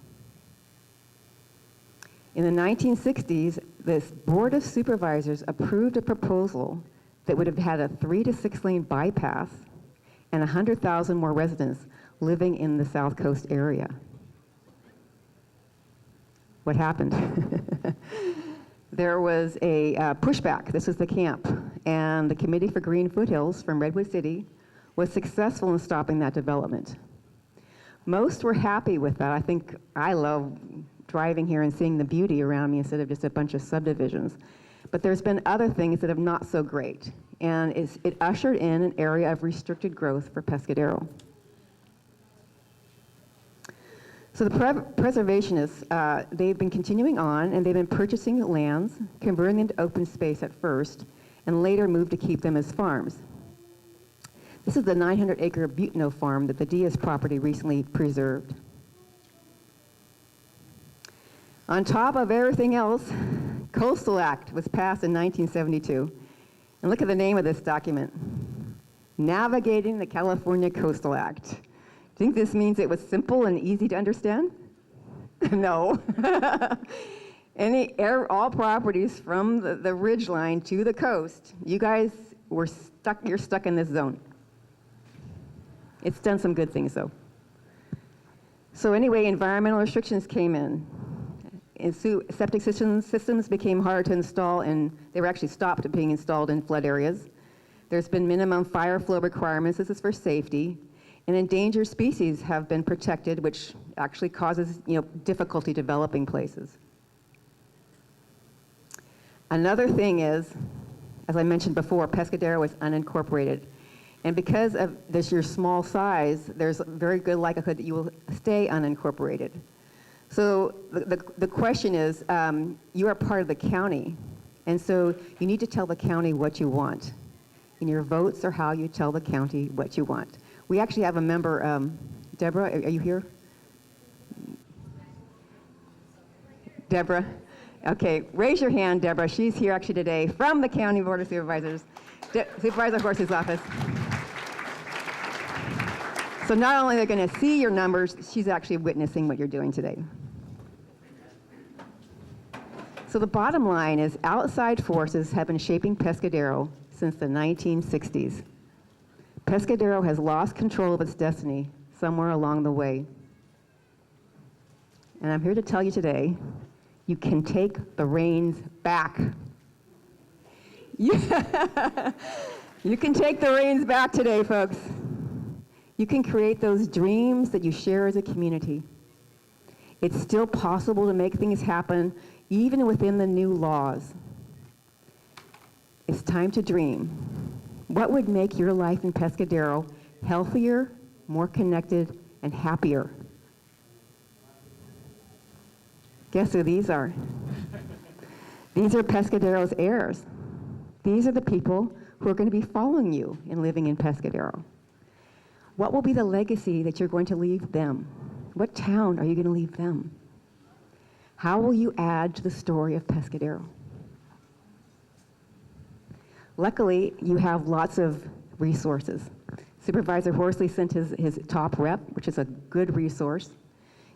In the 1960s, this Board of Supervisors approved a proposal that would have had a 3 to 6 lane bypass and 100,000 more residents living in the South Coast area. What happened? There was a pushback. This was the camp. And the Committee for Green Foothills from Redwood City was successful in stopping that development. Most were happy with that. I think I love driving here and seeing the beauty around me instead of just a bunch of subdivisions. But there's been other things that have not so great. And it ushered in an area of restricted growth for Pescadero. So the preservationists, they've been continuing on, and they've been purchasing lands, converting them to open space at first, and later moved to keep them as farms. This is the 900-acre Butte farm that the Diaz property recently preserved. On top of everything else, Coastal Act was passed in 1972. And look at the name of this document, Navigating the California Coastal Act. Do you think this means it was simple and easy to understand? No. All properties from the ridgeline to the coast, you guys were stuck, you're stuck in this zone. It's done some good things, though. So anyway, environmental restrictions came in. And septic systems became harder to install, and they were actually stopped being installed in flood areas. There's been minimum fire flow requirements. This is for safety. And endangered species have been protected, which actually causes difficulty developing places. Another thing is, as I mentioned before, Pescadero is unincorporated. And because of your small size, there's a very good likelihood that you will stay unincorporated. So the question is, you are part of the county, and so you need to tell the county what you want. And your votes are how you tell the county what you want. We actually have a member, Deborah, are you here? Deborah? Okay, raise your hand, Deborah. She's here actually today from the County Board of Supervisors, Supervisor Horse's office. So not only are they going to see your numbers, she's actually witnessing what you're doing today. So the bottom line is outside forces have been shaping Pescadero since the 1960s. Pescadero has lost control of its destiny somewhere along the way. And I'm here to tell you today, you can take the reins back. You can take the reins back today, folks. You can create those dreams that you share as a community. It's still possible to make things happen even within the new laws. It's time to dream. What would make your life in Pescadero healthier, more connected, and happier? Guess who these are? These are Pescadero's heirs. These are the people who are going to be following you in living in Pescadero. What will be the legacy that you're going to leave them? What town are you going to leave them? How will you add to the story of Pescadero? Luckily, you have lots of resources. Supervisor Horsley sent his top rep, which is a good resource.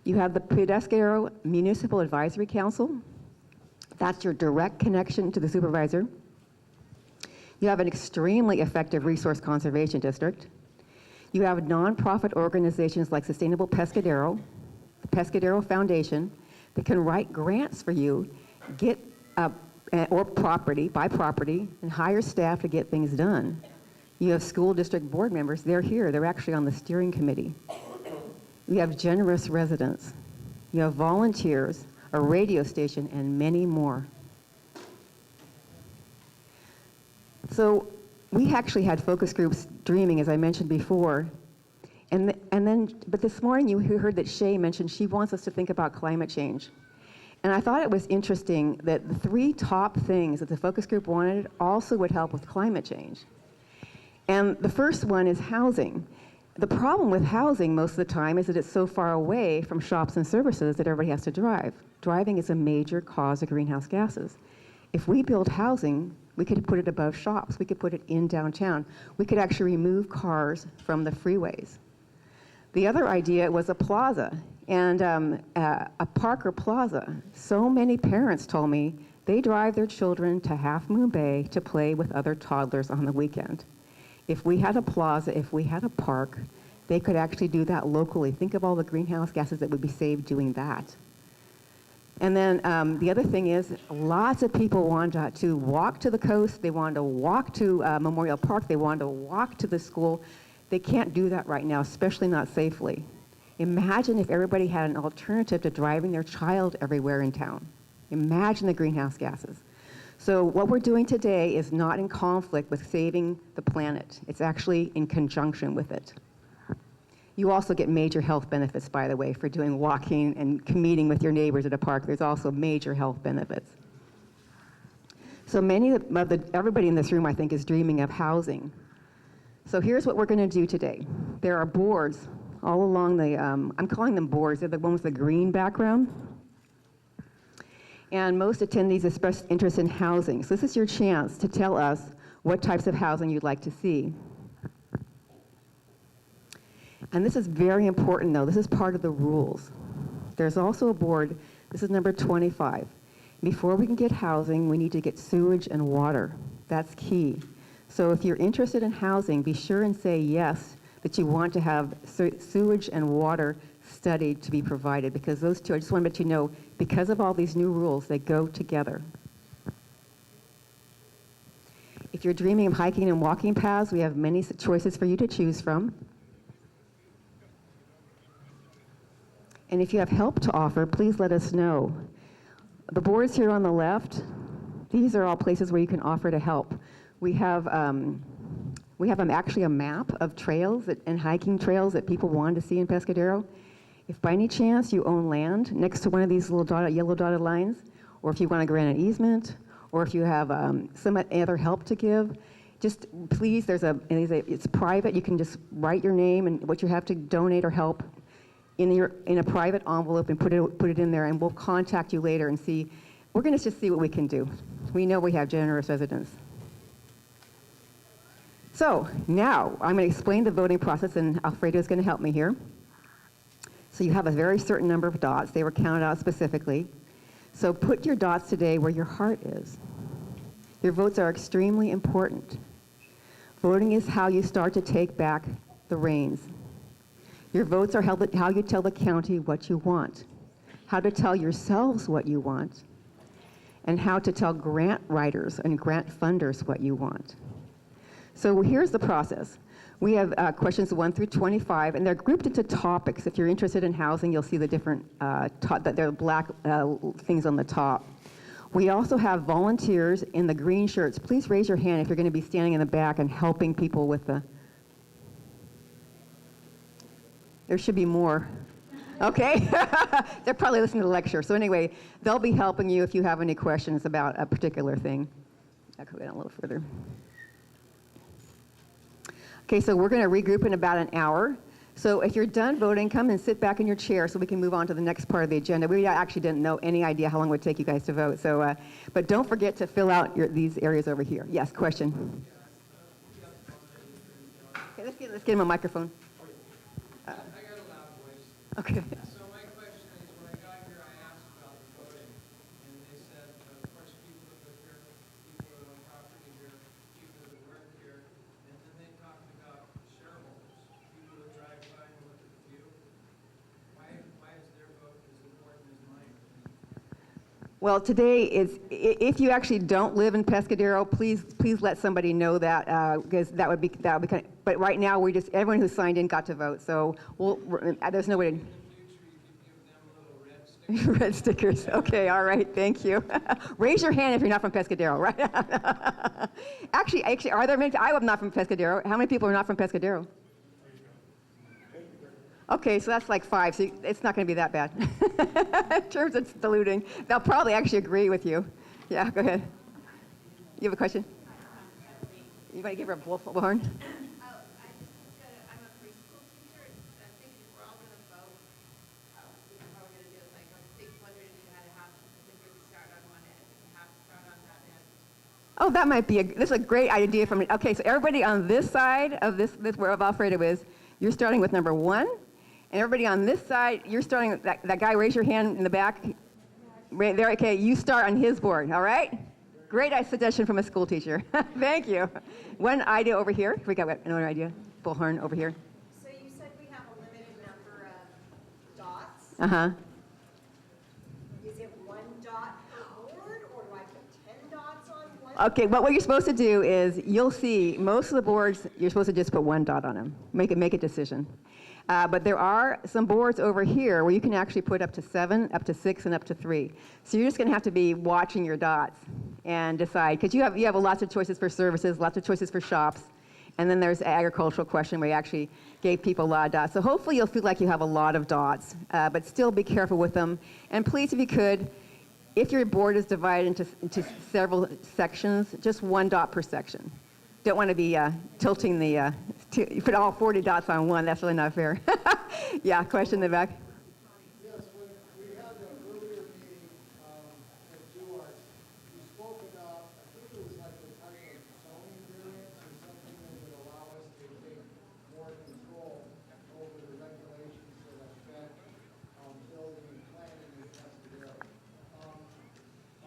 You have the Pescadero Municipal Advisory Council. That's your direct connection to the supervisor. You have an extremely effective resource conservation district. You have nonprofit organizations like Sustainable Pescadero, the Pescadero Foundation, that can write grants for you, get or buy property, and hire staff to get things done. You have school district board members. They're here. They're actually on the steering committee. You have generous residents. You have volunteers, a radio station, and many more. So we actually had focus groups dreaming, as I mentioned before. But this morning you heard that Shay mentioned she wants us to think about climate change. And I thought it was interesting that the 3 top things that the focus group wanted also would help with climate change. And the first one is housing. The problem with housing most of the time is that it's so far away from shops and services that everybody has to drive. Driving is a major cause of greenhouse gases. If we build housing, we could put it above shops. We could put it in downtown. We could actually remove cars from the freeways. The other idea was a plaza, and a park or plaza. So many parents told me they drive their children to Half Moon Bay to play with other toddlers on the weekend. If we had a plaza, if we had a park, they could actually do that locally. Think of all the greenhouse gases that would be saved doing that. And then the other thing is, lots of people wanted to walk to the coast. They wanted to walk to Memorial Park. They wanted to walk to the school. They can't do that right now, especially not safely. Imagine if everybody had an alternative to driving their child everywhere in town. Imagine the greenhouse gases. So what we're doing today is not in conflict with saving the planet. It's actually in conjunction with it. You also get major health benefits, by the way, for doing walking and meeting with your neighbors at a park. There's also major health benefits. So everybody in this room, I think, is dreaming of housing. So here's what we're going to do today. There are boards all along the, I'm calling them boards. They're the ones with the green background. And most attendees expressed interest in housing. So this is your chance to tell us what types of housing you'd like to see. And this is very important, though. This is part of the rules. There's also a board. This is number 25. Before we can get housing, we need to get sewage and water. That's key. So if you're interested in housing, be sure and say yes, that you want to have sewage and water studied to be provided, because those two, I just want to let you know, because of all these new rules, they go together. If you're dreaming of hiking and walking paths, we have many choices for you to choose from. And if you have help to offer, please let us know. The boards here on the left, these are all places where you can offer to help. We have actually a map of trails and hiking trails that people want to see in Pescadero. If by any chance you own land next to one of these little yellow dotted lines, or if you want to grant an easement, or if you have some other help to give, just please, it's private. You can just write your name and what you have to donate or help in a private envelope and put it in there, and we'll contact you later and see. We're going to just see what we can do. We know we have generous residents. So now I'm going to explain the voting process, and Alfredo is going to help me here. So you have a very certain number of dots. They were counted out specifically. So put your dots today where your heart is. Your votes are extremely important. Voting is how you start to take back the reins. Your votes are how you tell the county what you want, how to tell yourselves what you want, and how to tell grant writers and grant funders what you want. So here's the process. We have questions 1 through 25, and they're grouped into topics. If you're interested in housing, you'll see the different, there are black things on the top. We also have volunteers in the green shirts. Please raise your hand if you're going to be standing in the back and helping people with the... There should be more. Okay? They're probably listening to the lecture. So anyway, they'll be helping you if you have any questions about a particular thing. I'll go down a little further. Okay, so we're going to regroup in about an hour. So if you're done voting, come and sit back in your chair so we can move on to the next part of the agenda. We actually didn't know any idea how long it would take you guys to vote. So, but don't forget to fill out these areas over here. Yes, question. Okay, let's get him a microphone. I got a loud voice. Okay. So my question is, when I got here, I asked about the voting, and they said, of course, people that live here, people that own property here, people that work here, and then they talked about shareholders, people that drive by and look at the view. Why is their vote as important as mine? Well, today is, if you actually don't live in Pescadero, please let somebody know that, because that would be kind of, but right now, everyone who signed in got to vote, so there's no way to. In the future, you could give them little red stickers. Red stickers, okay, all right, thank you. Raise your hand if you're not from Pescadero, right? Actually, are there many, I'm not from Pescadero. How many people are not from Pescadero? Okay, so that's like 5, so it's not going to be that bad. In terms of diluting, they'll probably actually agree with you. Yeah, go ahead. You have a question? You want to give her a bullhorn? Oh, I'm a preschool teacher. I think if we're all going to vote, how we're going to do it. Like, I think wondering if you had to have, if we start on one end, and have to start on that end. Oh, that might be this is a great idea from. Okay, so everybody on this side of this where Alfredo is, you're starting with number 1. And everybody on this side, you're starting, that guy, raise your hand in the back. Right there, okay, you start on his board, all right? Great suggestion from a school teacher. Thank you. One idea over here. We got another idea. Bullhorn over here. So you said we have a limited number of dots. Uh-huh. Is it 1 dot per board, or do I put 10 dots on one? Okay, what you're supposed to do is, you'll see, most of the boards, you're supposed to just put 1 dot on them. Make a decision. But there are some boards over here where you can actually put up to 7, up to 6, and up to 3. So you're just going to have to be watching your dots and decide, because you have lots of choices for services, lots of choices for shops, and then there's an agricultural question where you actually gave people a lot of dots. So hopefully you'll feel like you have a lot of dots, but still be careful with them. And please, if you could, if your board is divided into several sections, just 1 dot per section. Don't want to be tilting the, you put all 40 dots on one. That's really not fair. Yeah, question in the back. Yes, when we had the earlier meeting at Duarte, you spoke about, I think it was like the type of zoning variance or something that would allow us to take more control over the regulations that affect building and planning in Pescadero.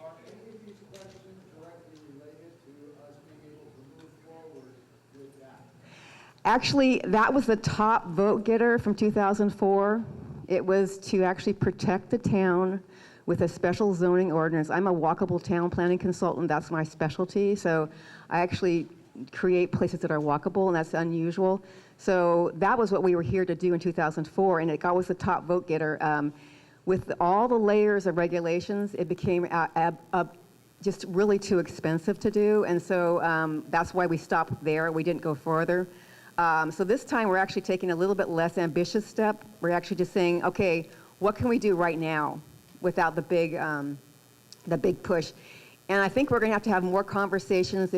Are any of these questions directly related to us being able to move forward with that? Actually, that was the top vote getter from 2004. It was to actually protect the town with a special zoning ordinance. I'm a walkable town planning consultant. That's my specialty. So I actually create places that are walkable, and that's unusual. So that was what we were here to do in 2004, and it was the top vote getter. With all the layers of regulations, it became just really too expensive to do, and so that's why we stopped there. We didn't go further. So this time we're actually taking a little bit less ambitious step. We're actually just saying, okay, what can we do right now without the big push? And I think we're going to have more conversations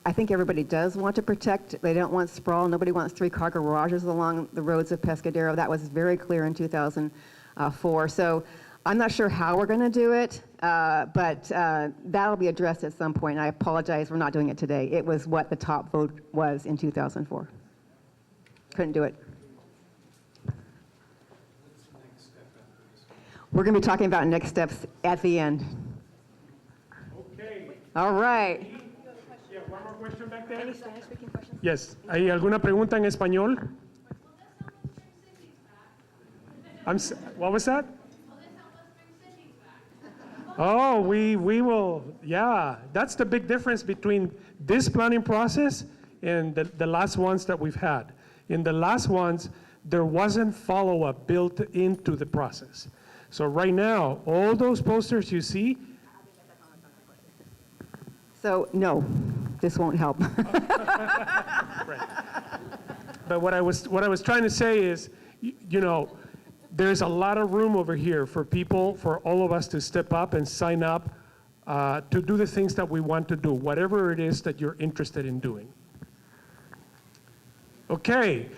I think everybody does want to protect. They don't want sprawl. Nobody wants 3-car garages along the roads of Pescadero. That was very clear in 2004. So I'm not sure how we're going to do it, but that'll be addressed at some point. I apologize, we're not doing it today. It was what the top vote was in 2004. Couldn't do it. We're going to be talking about next steps at the end. Okay. All right. Yeah, one more question back there. Any Spanish-speaking questions? Yes. ¿Hay alguna pregunta en español? What was that? Oh, we will, yeah. That's the big difference between this planning process and the last ones that we've had. In the last ones, there wasn't follow-up built into the process. So right now, all those posters you see. So, no, this won't help. Right. But what I was trying to say is, you know, there's a lot of room over here for people, for all of us to step up and sign up to do the things that we want to do, whatever it is that you're interested in doing. Okay,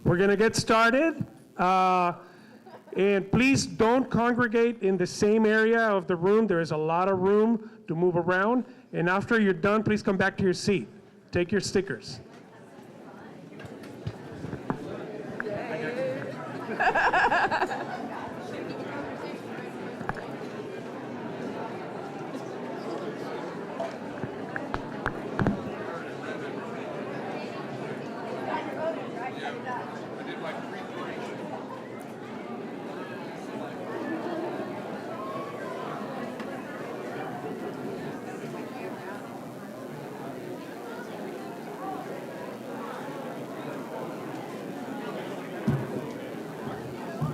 We're going to get started. And please don't congregate in the same area of the room. There is a lot of room to move around. And after you're done, please come back to your seat. Take your stickers.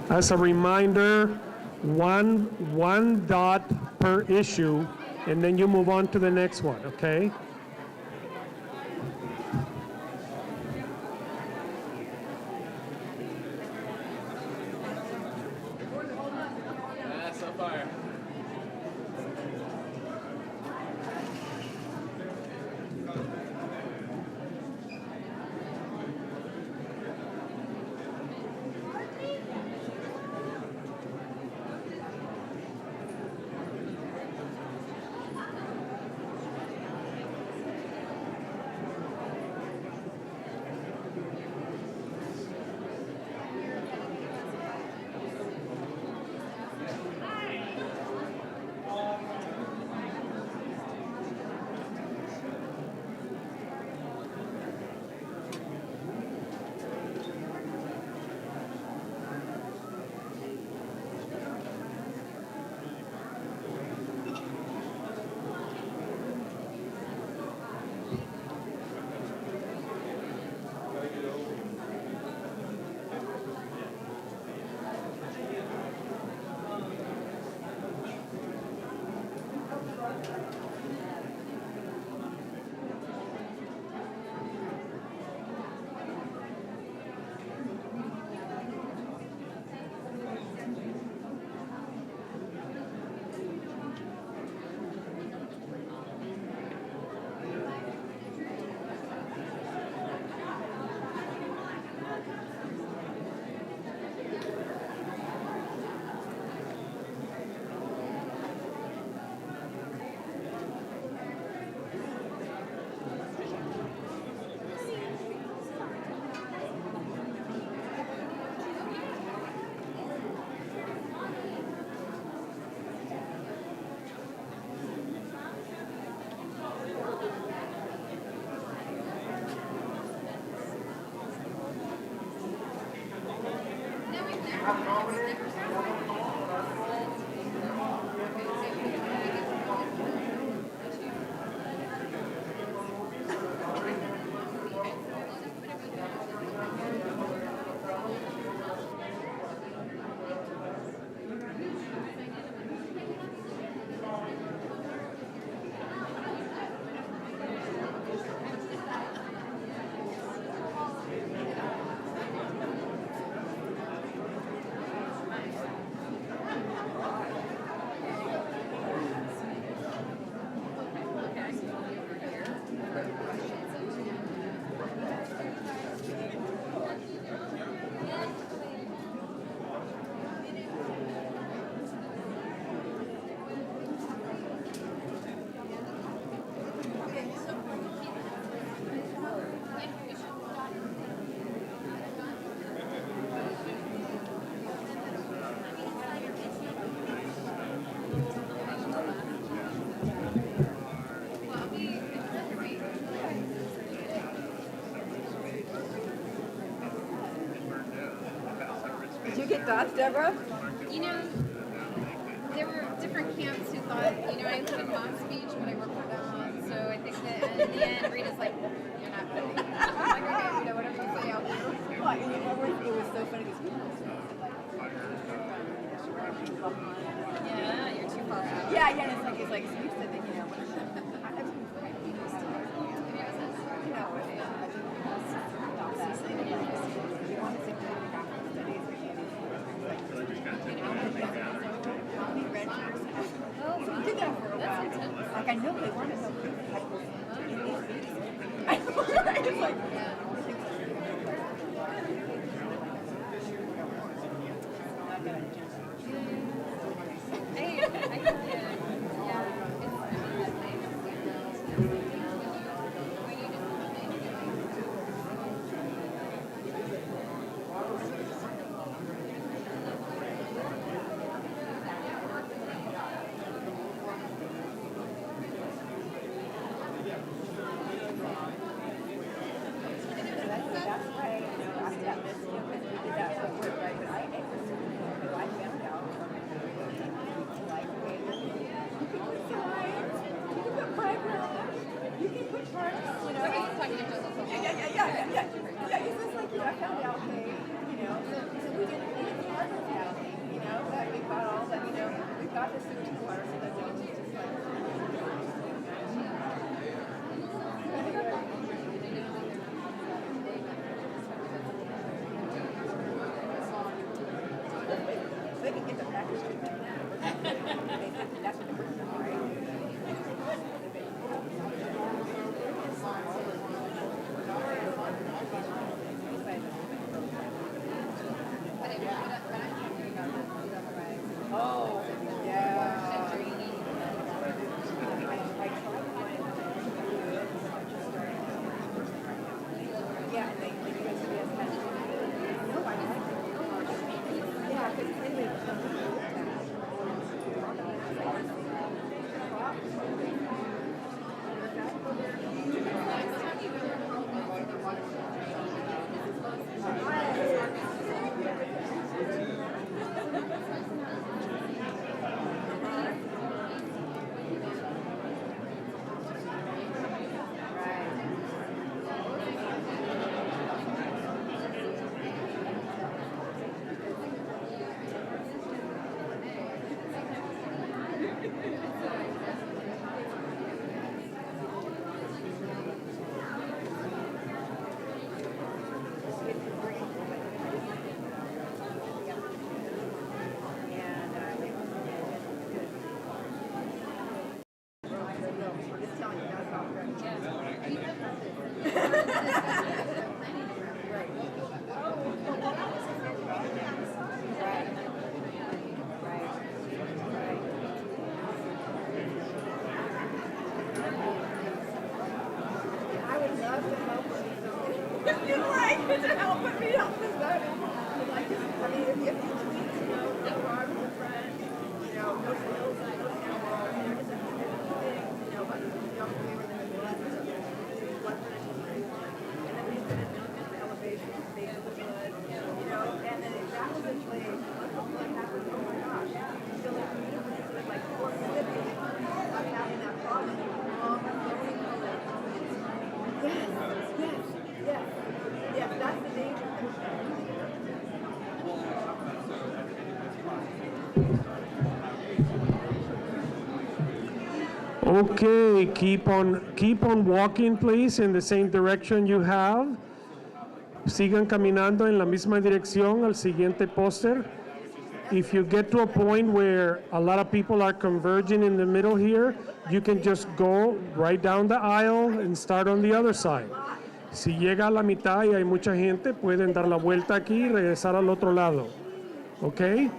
As a reminder, one dot per issue, and then you move on to the next one, okay? That's on fire. Did you get dots, Deborah? You know, there were different camps who thought, you know, I included mom's speech when I worked for them. So I think that in the end, Rita's like, you're not funny. I'm like, okay, you know, whatever you say, I'll do. Well, I mean, it was so funny because people said, Yeah, you're too far out. yeah, and it's like, so you said that, you know, like I know they want to know. It's like, They can get the package. That's what they're doing, right? Oh, yeah. Yeah, and they Okay, keep on walking, please, in the same direction you have. Sigan caminando en la misma dirección al siguiente póster. If you get to a point where a lot of people are converging in the middle here, you can just go right down the aisle and start on the other side. Si llega a la mitad y hay mucha gente, pueden dar la vuelta aquí y regresar al otro lado. Okay?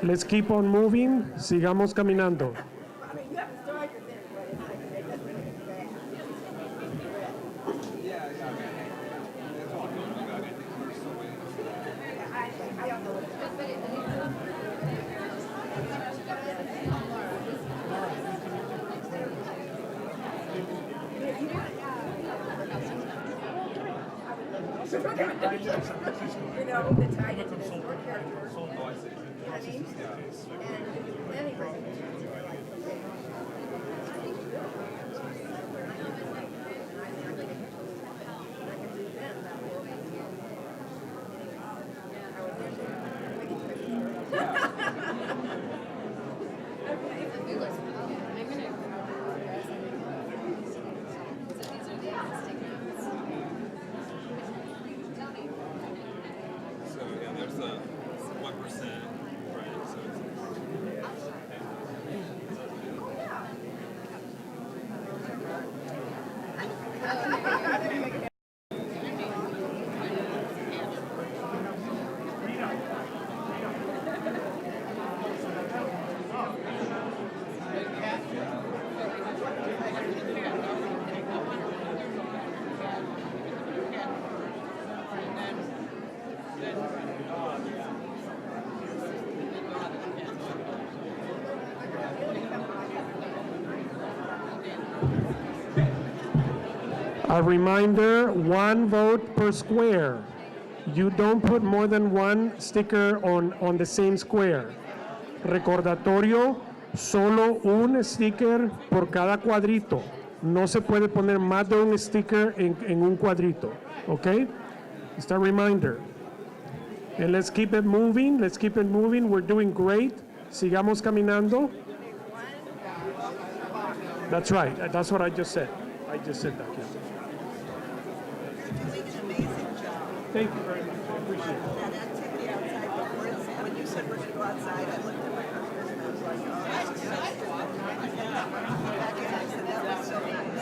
Let's keep on moving. Sigamos caminando. You know, the tied into this short character. You know what I mean? And anyway. A reminder, 1 vote per square. You don't put more than 1 sticker on the same square. Recordatorio, solo un sticker por cada cuadrito. No se puede poner más de un sticker en un cuadrito. Okay? Just a reminder. And let's keep it moving. Let's keep it moving. We're doing great. Sigamos caminando. That's right. That's what I just said. I just said that. Yeah. You're doing an amazing job. Thank you very much. I appreciate it. That activity outside before it's outside, I looked at my husband and I was like, oh, that's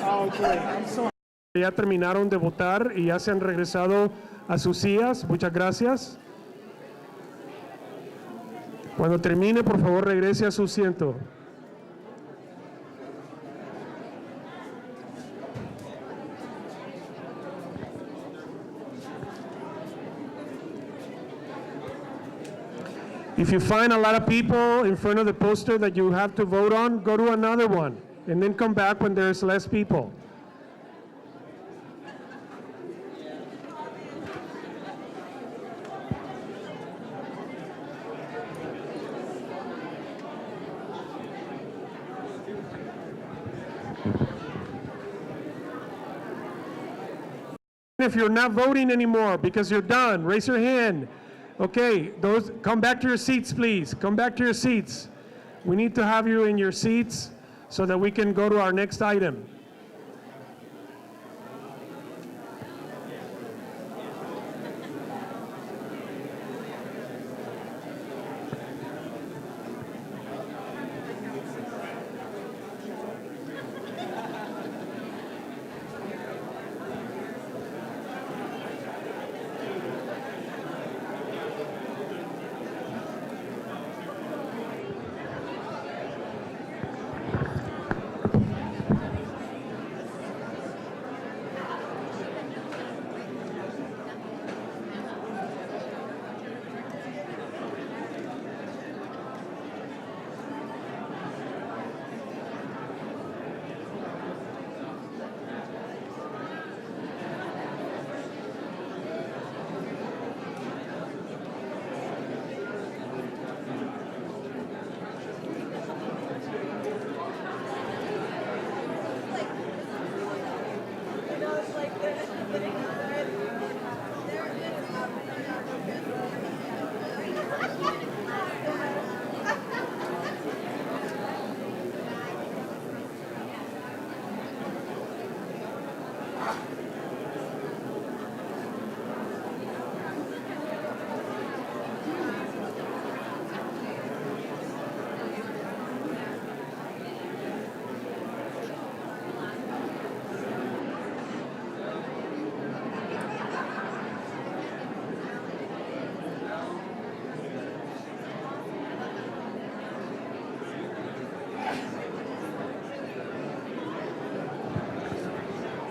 Okay, I'm so ya terminaron de votar y ya se han regresado a sus sillas. Muchas gracias. Cuando termine, por favor, regrese a su asiento. If you find a lot of people in front of the poster that you have to vote on, go to another one and then come back when there's less people. If you're not voting anymore because you're done, raise your hand. Okay, those, come back to your seats, please. Come back to your seats. We need to have you in your seats so that we can go to our next item.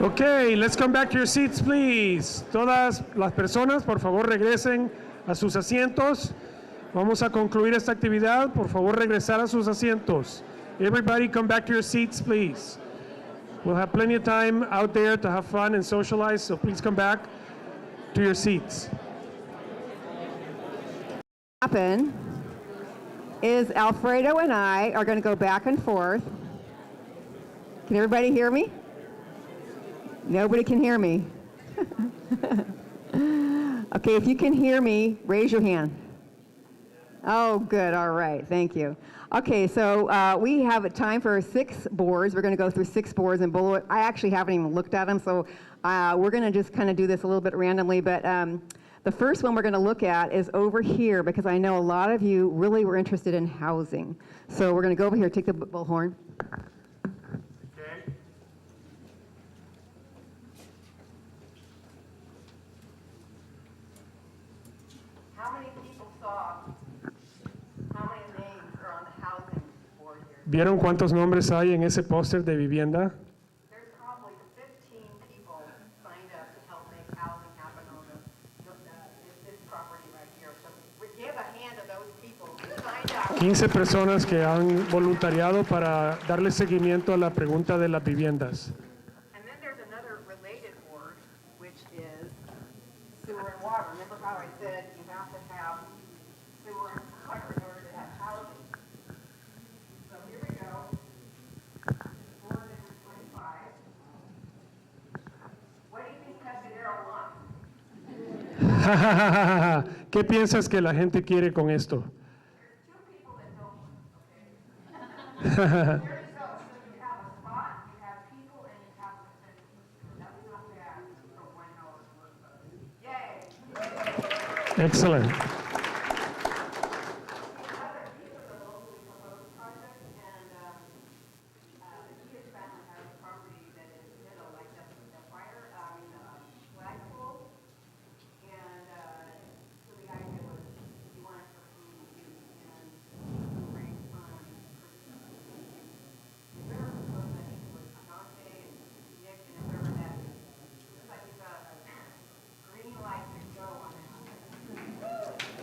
Okay, let's come back to your seats, please. Todas las personas, por favor, regresen a sus asientos. Vamos a concluir esta actividad. Por favor, regresar a sus asientos. Everybody come back to your seats, please. We'll have plenty of time out there to have fun and socialize, so please come back to your seats. Happen is Alfredo and I are going to go back and forth. Can everybody hear me? Nobody can hear me. Okay, if you can hear me, raise your hand. Oh, good. All right. Thank you. Okay, so we have time for 6 boards. We're going to go through 6 boards and bullet. I actually haven't even looked at them, so we're going to just kind of do this a little bit randomly. But the first one we're going to look at is over here because I know a lot of you really were interested in housing. So we're going to go over here, take the bullhorn. ¿Vieron cuántos nombres hay en ese póster de vivienda? There's probably 15 people signed up to help make housing happen on this property right here. So give a hand to those people who signed up. 15 personas que han voluntariado para darle seguimiento a la pregunta de las viviendas. And then there's another related board, which is sewer and water. Remember how I said you have to have sewer and water in order to have housing? So here we go. Board number 25. What do you think Pescadero wants? ¿Qué piensas que la gente quiere con esto? There's 2 people that don't want it, okay? There you go. So you have a spot, you have people, and you have a percentage. That's not bad for $1 worth of. Yay! Excellent. Other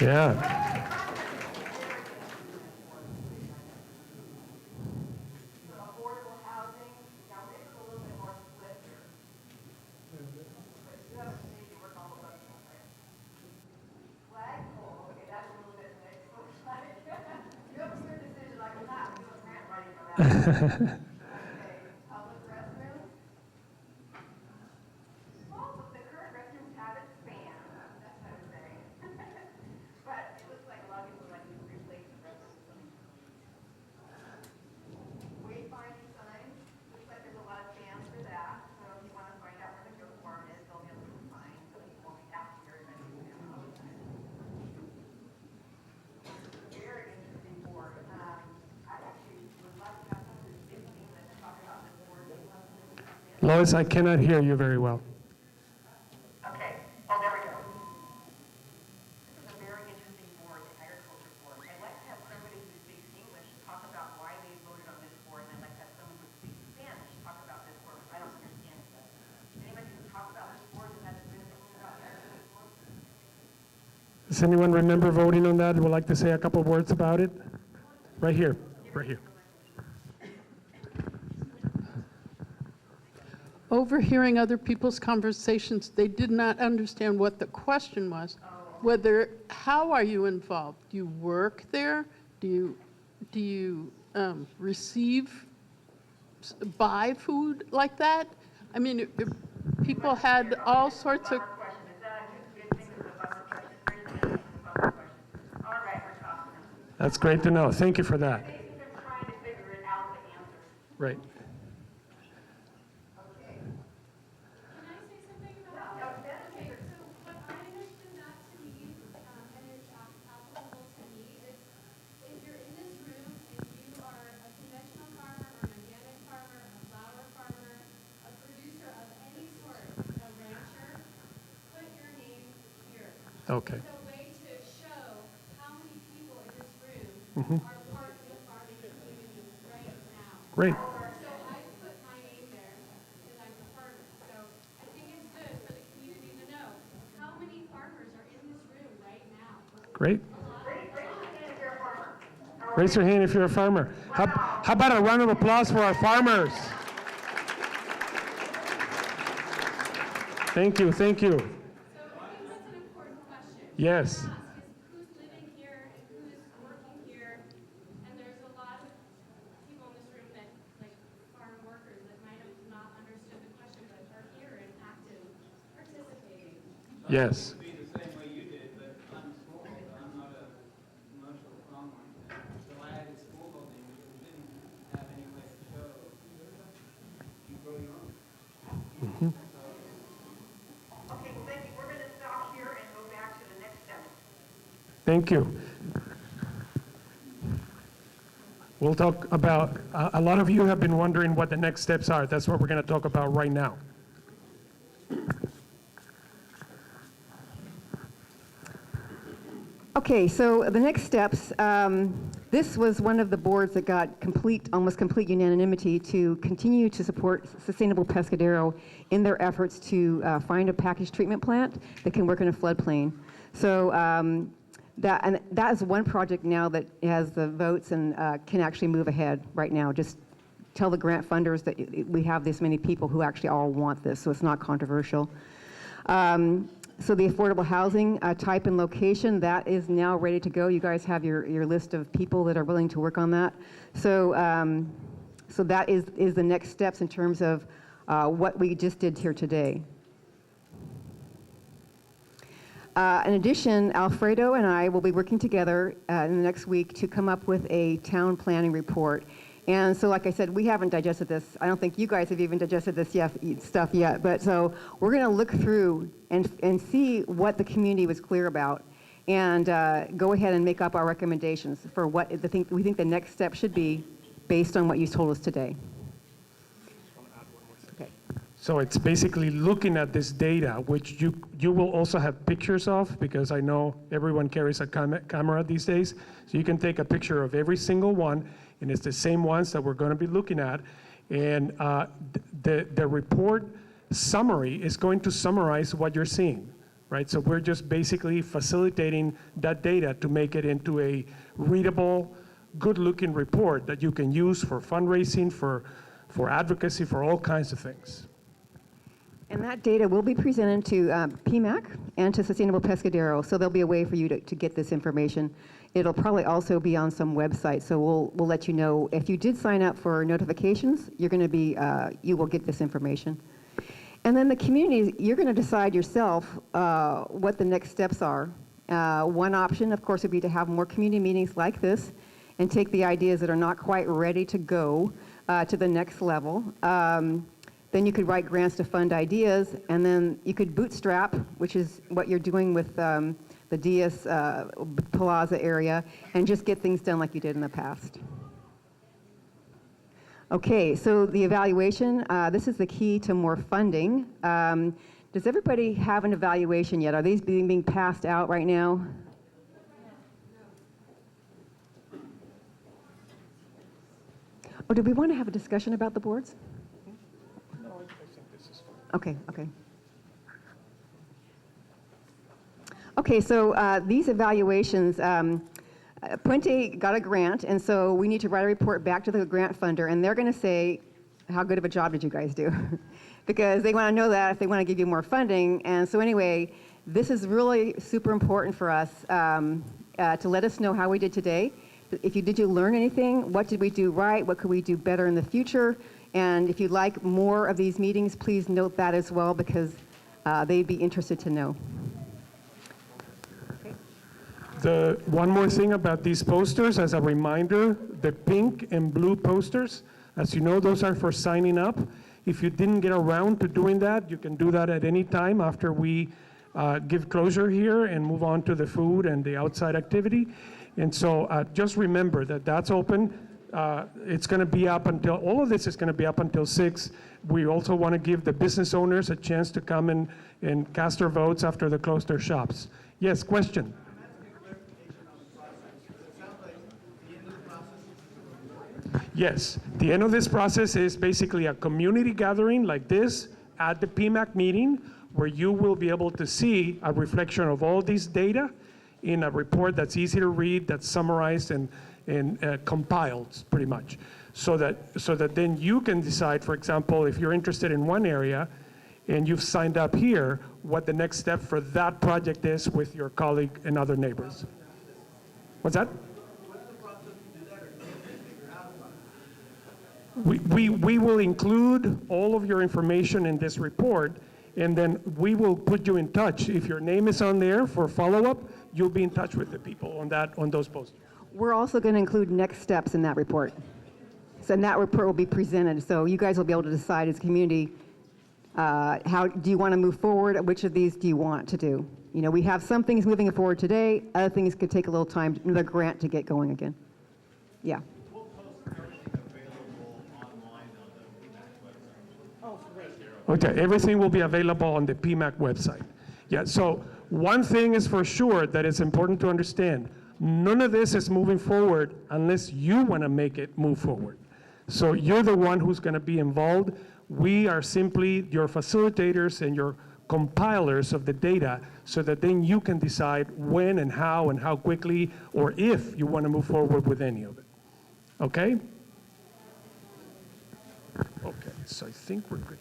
Yeah. Affordable housing, now this is a little bit more split here. But you have a committee to work on the budget, right? Flagpole, okay, that's a little bit mixed. Looks like you have a certain decision like that. You have a grant writing for that. Okay, public restrooms. Well, the current restrooms have expanded, that's what I'm saying. But it looks like a lot of people like to replace the restrooms. Wayfinding signs, looks like there's a lot of fans for that. So if you want to find out where the goat farm is, they'll be able to find, so you won't be out here and all the time. Very interesting board. I actually would like to have someone who's speaking English and talk about this board. Lois, I cannot hear you very well. Okay, oh, there we go. This is a very interesting board, the agriculture board. I'd like to have somebody who speaks English talk about why they voted on this board, and I'd like to have someone who speaks Spanish talk about this board, because I don't understand it. Anybody who can talk about this board that has been thinking about the agriculture board? Does anyone remember voting on that? Would like to say a couple words about it? Right here, right here. Overhearing other people's conversations, they did not understand what the question was. How are you involved? Do you work there? Do you buy food like that? I mean, people had all sorts of. Question, is that a good thing as a bumper question? Raise your hand as a bumper question. All right, we're talking. That's great to know. Thank you for that. They're trying to figure it out, the answer. Right. Okay. Can I say something about that? Okay, so what I understood that to mean, and it's applicable to me, is if you're in this room and you are a conventional farmer or an organic farmer, a flower farmer, a producer of any sort, a rancher, put your name here. Okay. It's a way to show how many people in this room Mhm. are part of the farming community right now. Great. So I put my name there because I'm a farmer. So I think it's good for the community to know how many farmers are in this room right now. Great. Raise your hand if you're a farmer. How about a round of applause for our farmers? Thank you, thank you. So I think that's an important question. Yes. To ask is who's living here and who's working here. And there's a lot of people in this room that, like farm workers, that might have not understood the question, but are here and active, participating. Yes. Be the same way you did, but I'm small, I'm not a commercial farmer. So I had a school building, we didn't have any way to show you grow your own. Okay, well, thank you. We're going to stop here and go back to the next step. Thank you. We'll talk about, a lot of you have been wondering what the next steps are. That's what we're going to talk about right now. Okay, so the next steps, this was one of the boards that got almost complete unanimity to continue to support Sustainable Pescadero in their efforts to find a package treatment plant that can work in a floodplain. So that is one project now that has the votes and can actually move ahead right now. Just tell the grant funders that we have this many people who actually all want this, so it's not controversial. So the affordable housing type and location, that is now ready to go. You guys have your list of people that are willing to work on that. So, so that is the next steps in terms of what we just did here today. In addition, Alfredo and I will be working together in the next week to come up with a town planning report. And so, like I said, we haven't digested this. I don't think you guys have even digested this stuff yet. But so we're going to look through and see what the community was clear about, and go ahead and make up our recommendations for what we think the next step should be, based on what you told us today. Okay. So it's basically looking at this data, which you will also have pictures of, because I know everyone carries a camera these days. So you can take a picture of every single one, and it's the same ones that we're going to be looking at. And the report summary is going to summarize what you're seeing. right? So we're just basically facilitating that data to make it into a readable, good-looking report that you can use for fundraising, for advocacy, for all kinds of things. And that data will be presented to PMAC and to Sustainable Pescadero, so there'll be a way for you to get this information. It'll probably also be on some website, so we'll let you know. If you did sign up for notifications, you're going to be, you will get this information. And then the community, you're going to decide yourself what the next steps are. One option, of course, would be to have more community meetings like this and take the ideas that are not quite ready to go to the next level. Then you could write grants to fund ideas, and then you could bootstrap, which is what you're doing with the Diaz Plaza area, and just get things done like you did in the past. Okay, so the evaluation, this is the key to more funding. Does everybody have an evaluation yet? Are these being passed out right now? Or do we want to have a discussion about the boards? Okay, okay. Okay, so these evaluations, Puente got a grant, and so we need to write a report back to the grant funder, and they're going to say, how good of a job did you guys do? Because they want to know that if they want to give you more funding. And so anyway, this is really super important for us to let us know how we did today. Did you learn anything? What did we do right? What could we do better in the future? And if you'd like more of these meetings, please note that as well, because they'd be interested to know. One more thing about these posters, as a reminder, the pink and blue posters, as you know, those are for signing up. If you didn't get around to doing that, you can do that at any time after we give closure here and move on to the food and the outside activity. And so just remember that that's open. It's going to be up until, all of this is going to be up until 6. We also want to give the business owners a chance to come and cast their votes after they close their shops. Yes, question? Yes, the end of this process is basically a community gathering like this at the PMAC meeting, where you will be able to see a reflection of all these data in a report that's easy to read, that's summarized and compiled pretty much, so that then you can decide, for example, if you're interested in one area and you've signed up here, what the next step for that project is with your colleague and other neighbors. What's that? We will include all of your information in this report, and then we will put you in touch. If your name is on there for follow-up, you'll be in touch with the people on those posters. We're also going to include next steps in that report. So that report will be presented. So you guys will be able to decide as a community, how do you want to move forward? Which of these do you want to do? You know, we have some things moving forward today. Other things could take a little time, another grant to get going again. Yeah. Okay, everything will be available on the PMAC website. Yeah, so one thing is for sure that it's important to understand. None of this is moving forward unless you want to make it move forward. So you're the one who's going to be involved. We are simply your facilitators and your compilers of the data, so that then you can decide when and how quickly, or if you want to move forward with any of it. Okay? Okay, so I think we're good.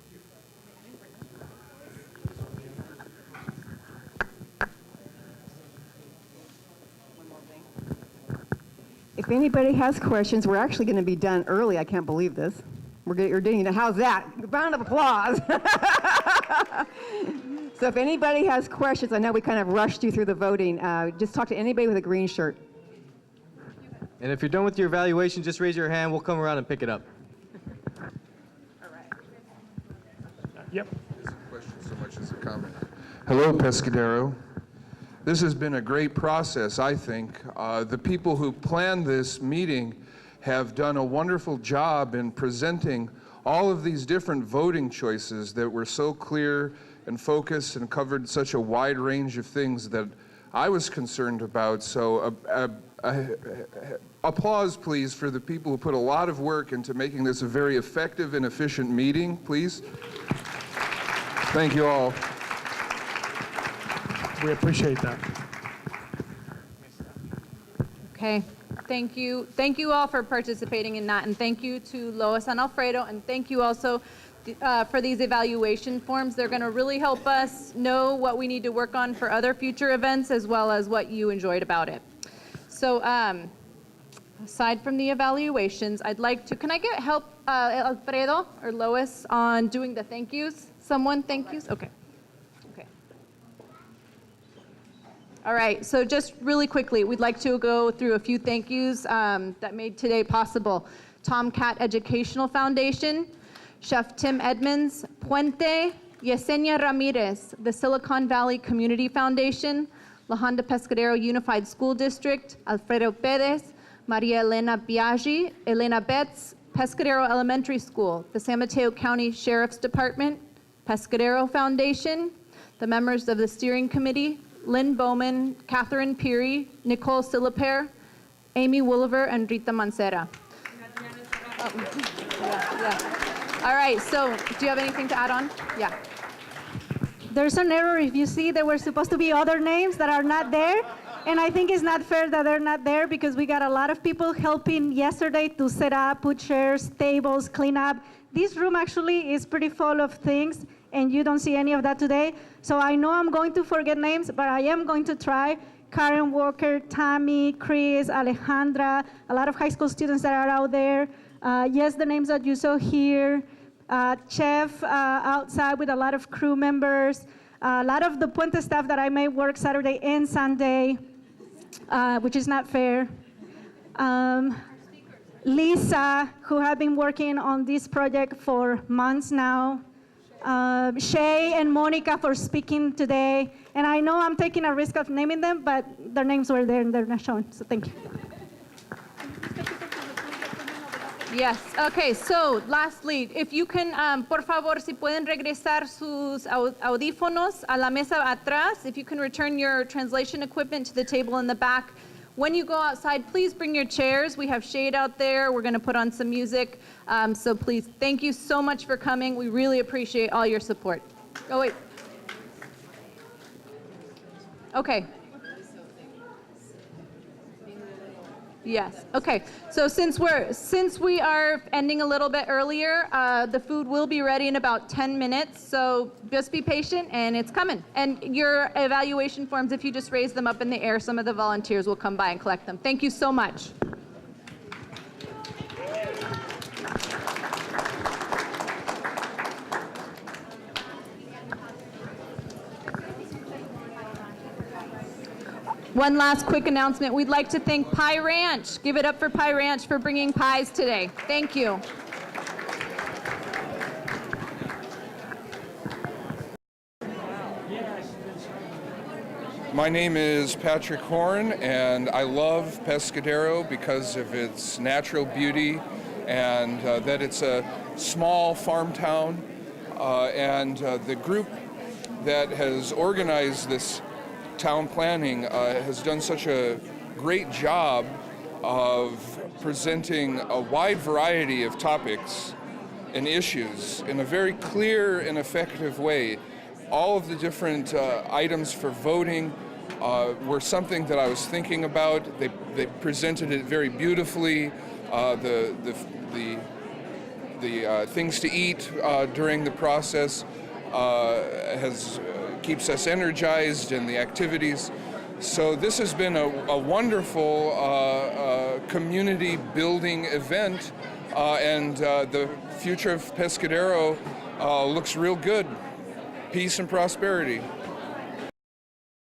If anybody has questions, we're actually going to be done early. I can't believe this. You're doing it. How's that? Round of applause. So if anybody has questions, I know we kind of rushed you through the voting. Just talk to anybody with a green shirt. And if you're done with your evaluation, just raise your hand. We'll come around and pick it up. All right. Yep. It's a question so much as a comment. Hello, Pescadero. This has been a great process, I think. The people who planned this meeting have done a wonderful job in presenting all of these different voting choices that were so clear and focused and covered such a wide range of things that I was concerned about. So applause, please, for the people who put a lot of work into making this a very effective and efficient meeting, please. Thank you all. We appreciate that. Okay, thank you. Thank you all for participating in that, and thank you to Lois and Alfredo, and thank you also for these evaluation forms. They're going to really help us know what we need to work on for other future events, as well as what you enjoyed about it. So aside from the evaluations, I'd like to, can I get help, Alfredo or Lois, on doing the thank yous? Someone thank yous? Okay. All right, so just really quickly, we'd like to go through a few thank yous that made today possible. Tomcat Educational Foundation, Chef Tim Edmonds, Puente, Yesenia Ramirez, the Silicon Valley Community Foundation, La Honda Pescadero Unified School District, Alfredo Perez, Maria Elena Biaggi, Elena Betts, Pescadero Elementary School, the San Mateo County Sheriff's Department, Pescadero Foundation, the members of the steering committee, Lynn Bowman, Catherine Peary, Nicole Siliper, Amy Wooliver, and Rita Mancera. All right, so do you have anything to add on? Yeah. There's an error. If you see, there were supposed to be other names that are not there. And I think it's not fair that they're not there because we got a lot of people helping yesterday to set up, put chairs, tables, clean up. This room actually is pretty full of things, and you don't see any of that today. So I know I'm going to forget names, but I am going to try. Karen Walker, Tammy, Chris, Alejandra, a lot of high school students that are out there. Yes, the names that you saw here. Chef outside with a lot of crew members. A lot of the Puente staff that I made work Saturday and Sunday, which is not fair. Lisa, who have been working on this project for months now. Shay and Monica for speaking today. And I know I'm taking a risk of naming them, but their names were there and they're not shown, so thank you. Yes, okay, so lastly, if you can, por favor, si pueden regresar sus audífonos a la mesa atrás, if you can return your translation equipment to the table in the back. When you go outside, please bring your chairs. We have shade out there. We're going to put on some music. So please, thank you so much for coming. We really appreciate all your support. Oh, wait. Okay. Yes. Okay. So since we are ending a little bit earlier, the food will be ready in about 10 minutes. So just be patient, and it's coming. And your evaluation forms, if you just raise them up in the air, some of the volunteers will come by and collect them. Thank you so much. One last quick announcement. We'd like to thank Pie Ranch. Give it up for Pie Ranch for bringing pies today. Thank you. My name is Patrick Horn, and I love Pescadero because of its natural beauty and that it's a small farm town. And the group that has organized this town planning has done such a great job of presenting a wide variety of topics and issues in a very clear and effective way. All of the different items for voting were something that I was thinking about. They presented it very beautifully. The things to eat during the process keeps us energized in the activities. So this has been a wonderful community building event, and the future of Pescadero looks real good. Peace and prosperity.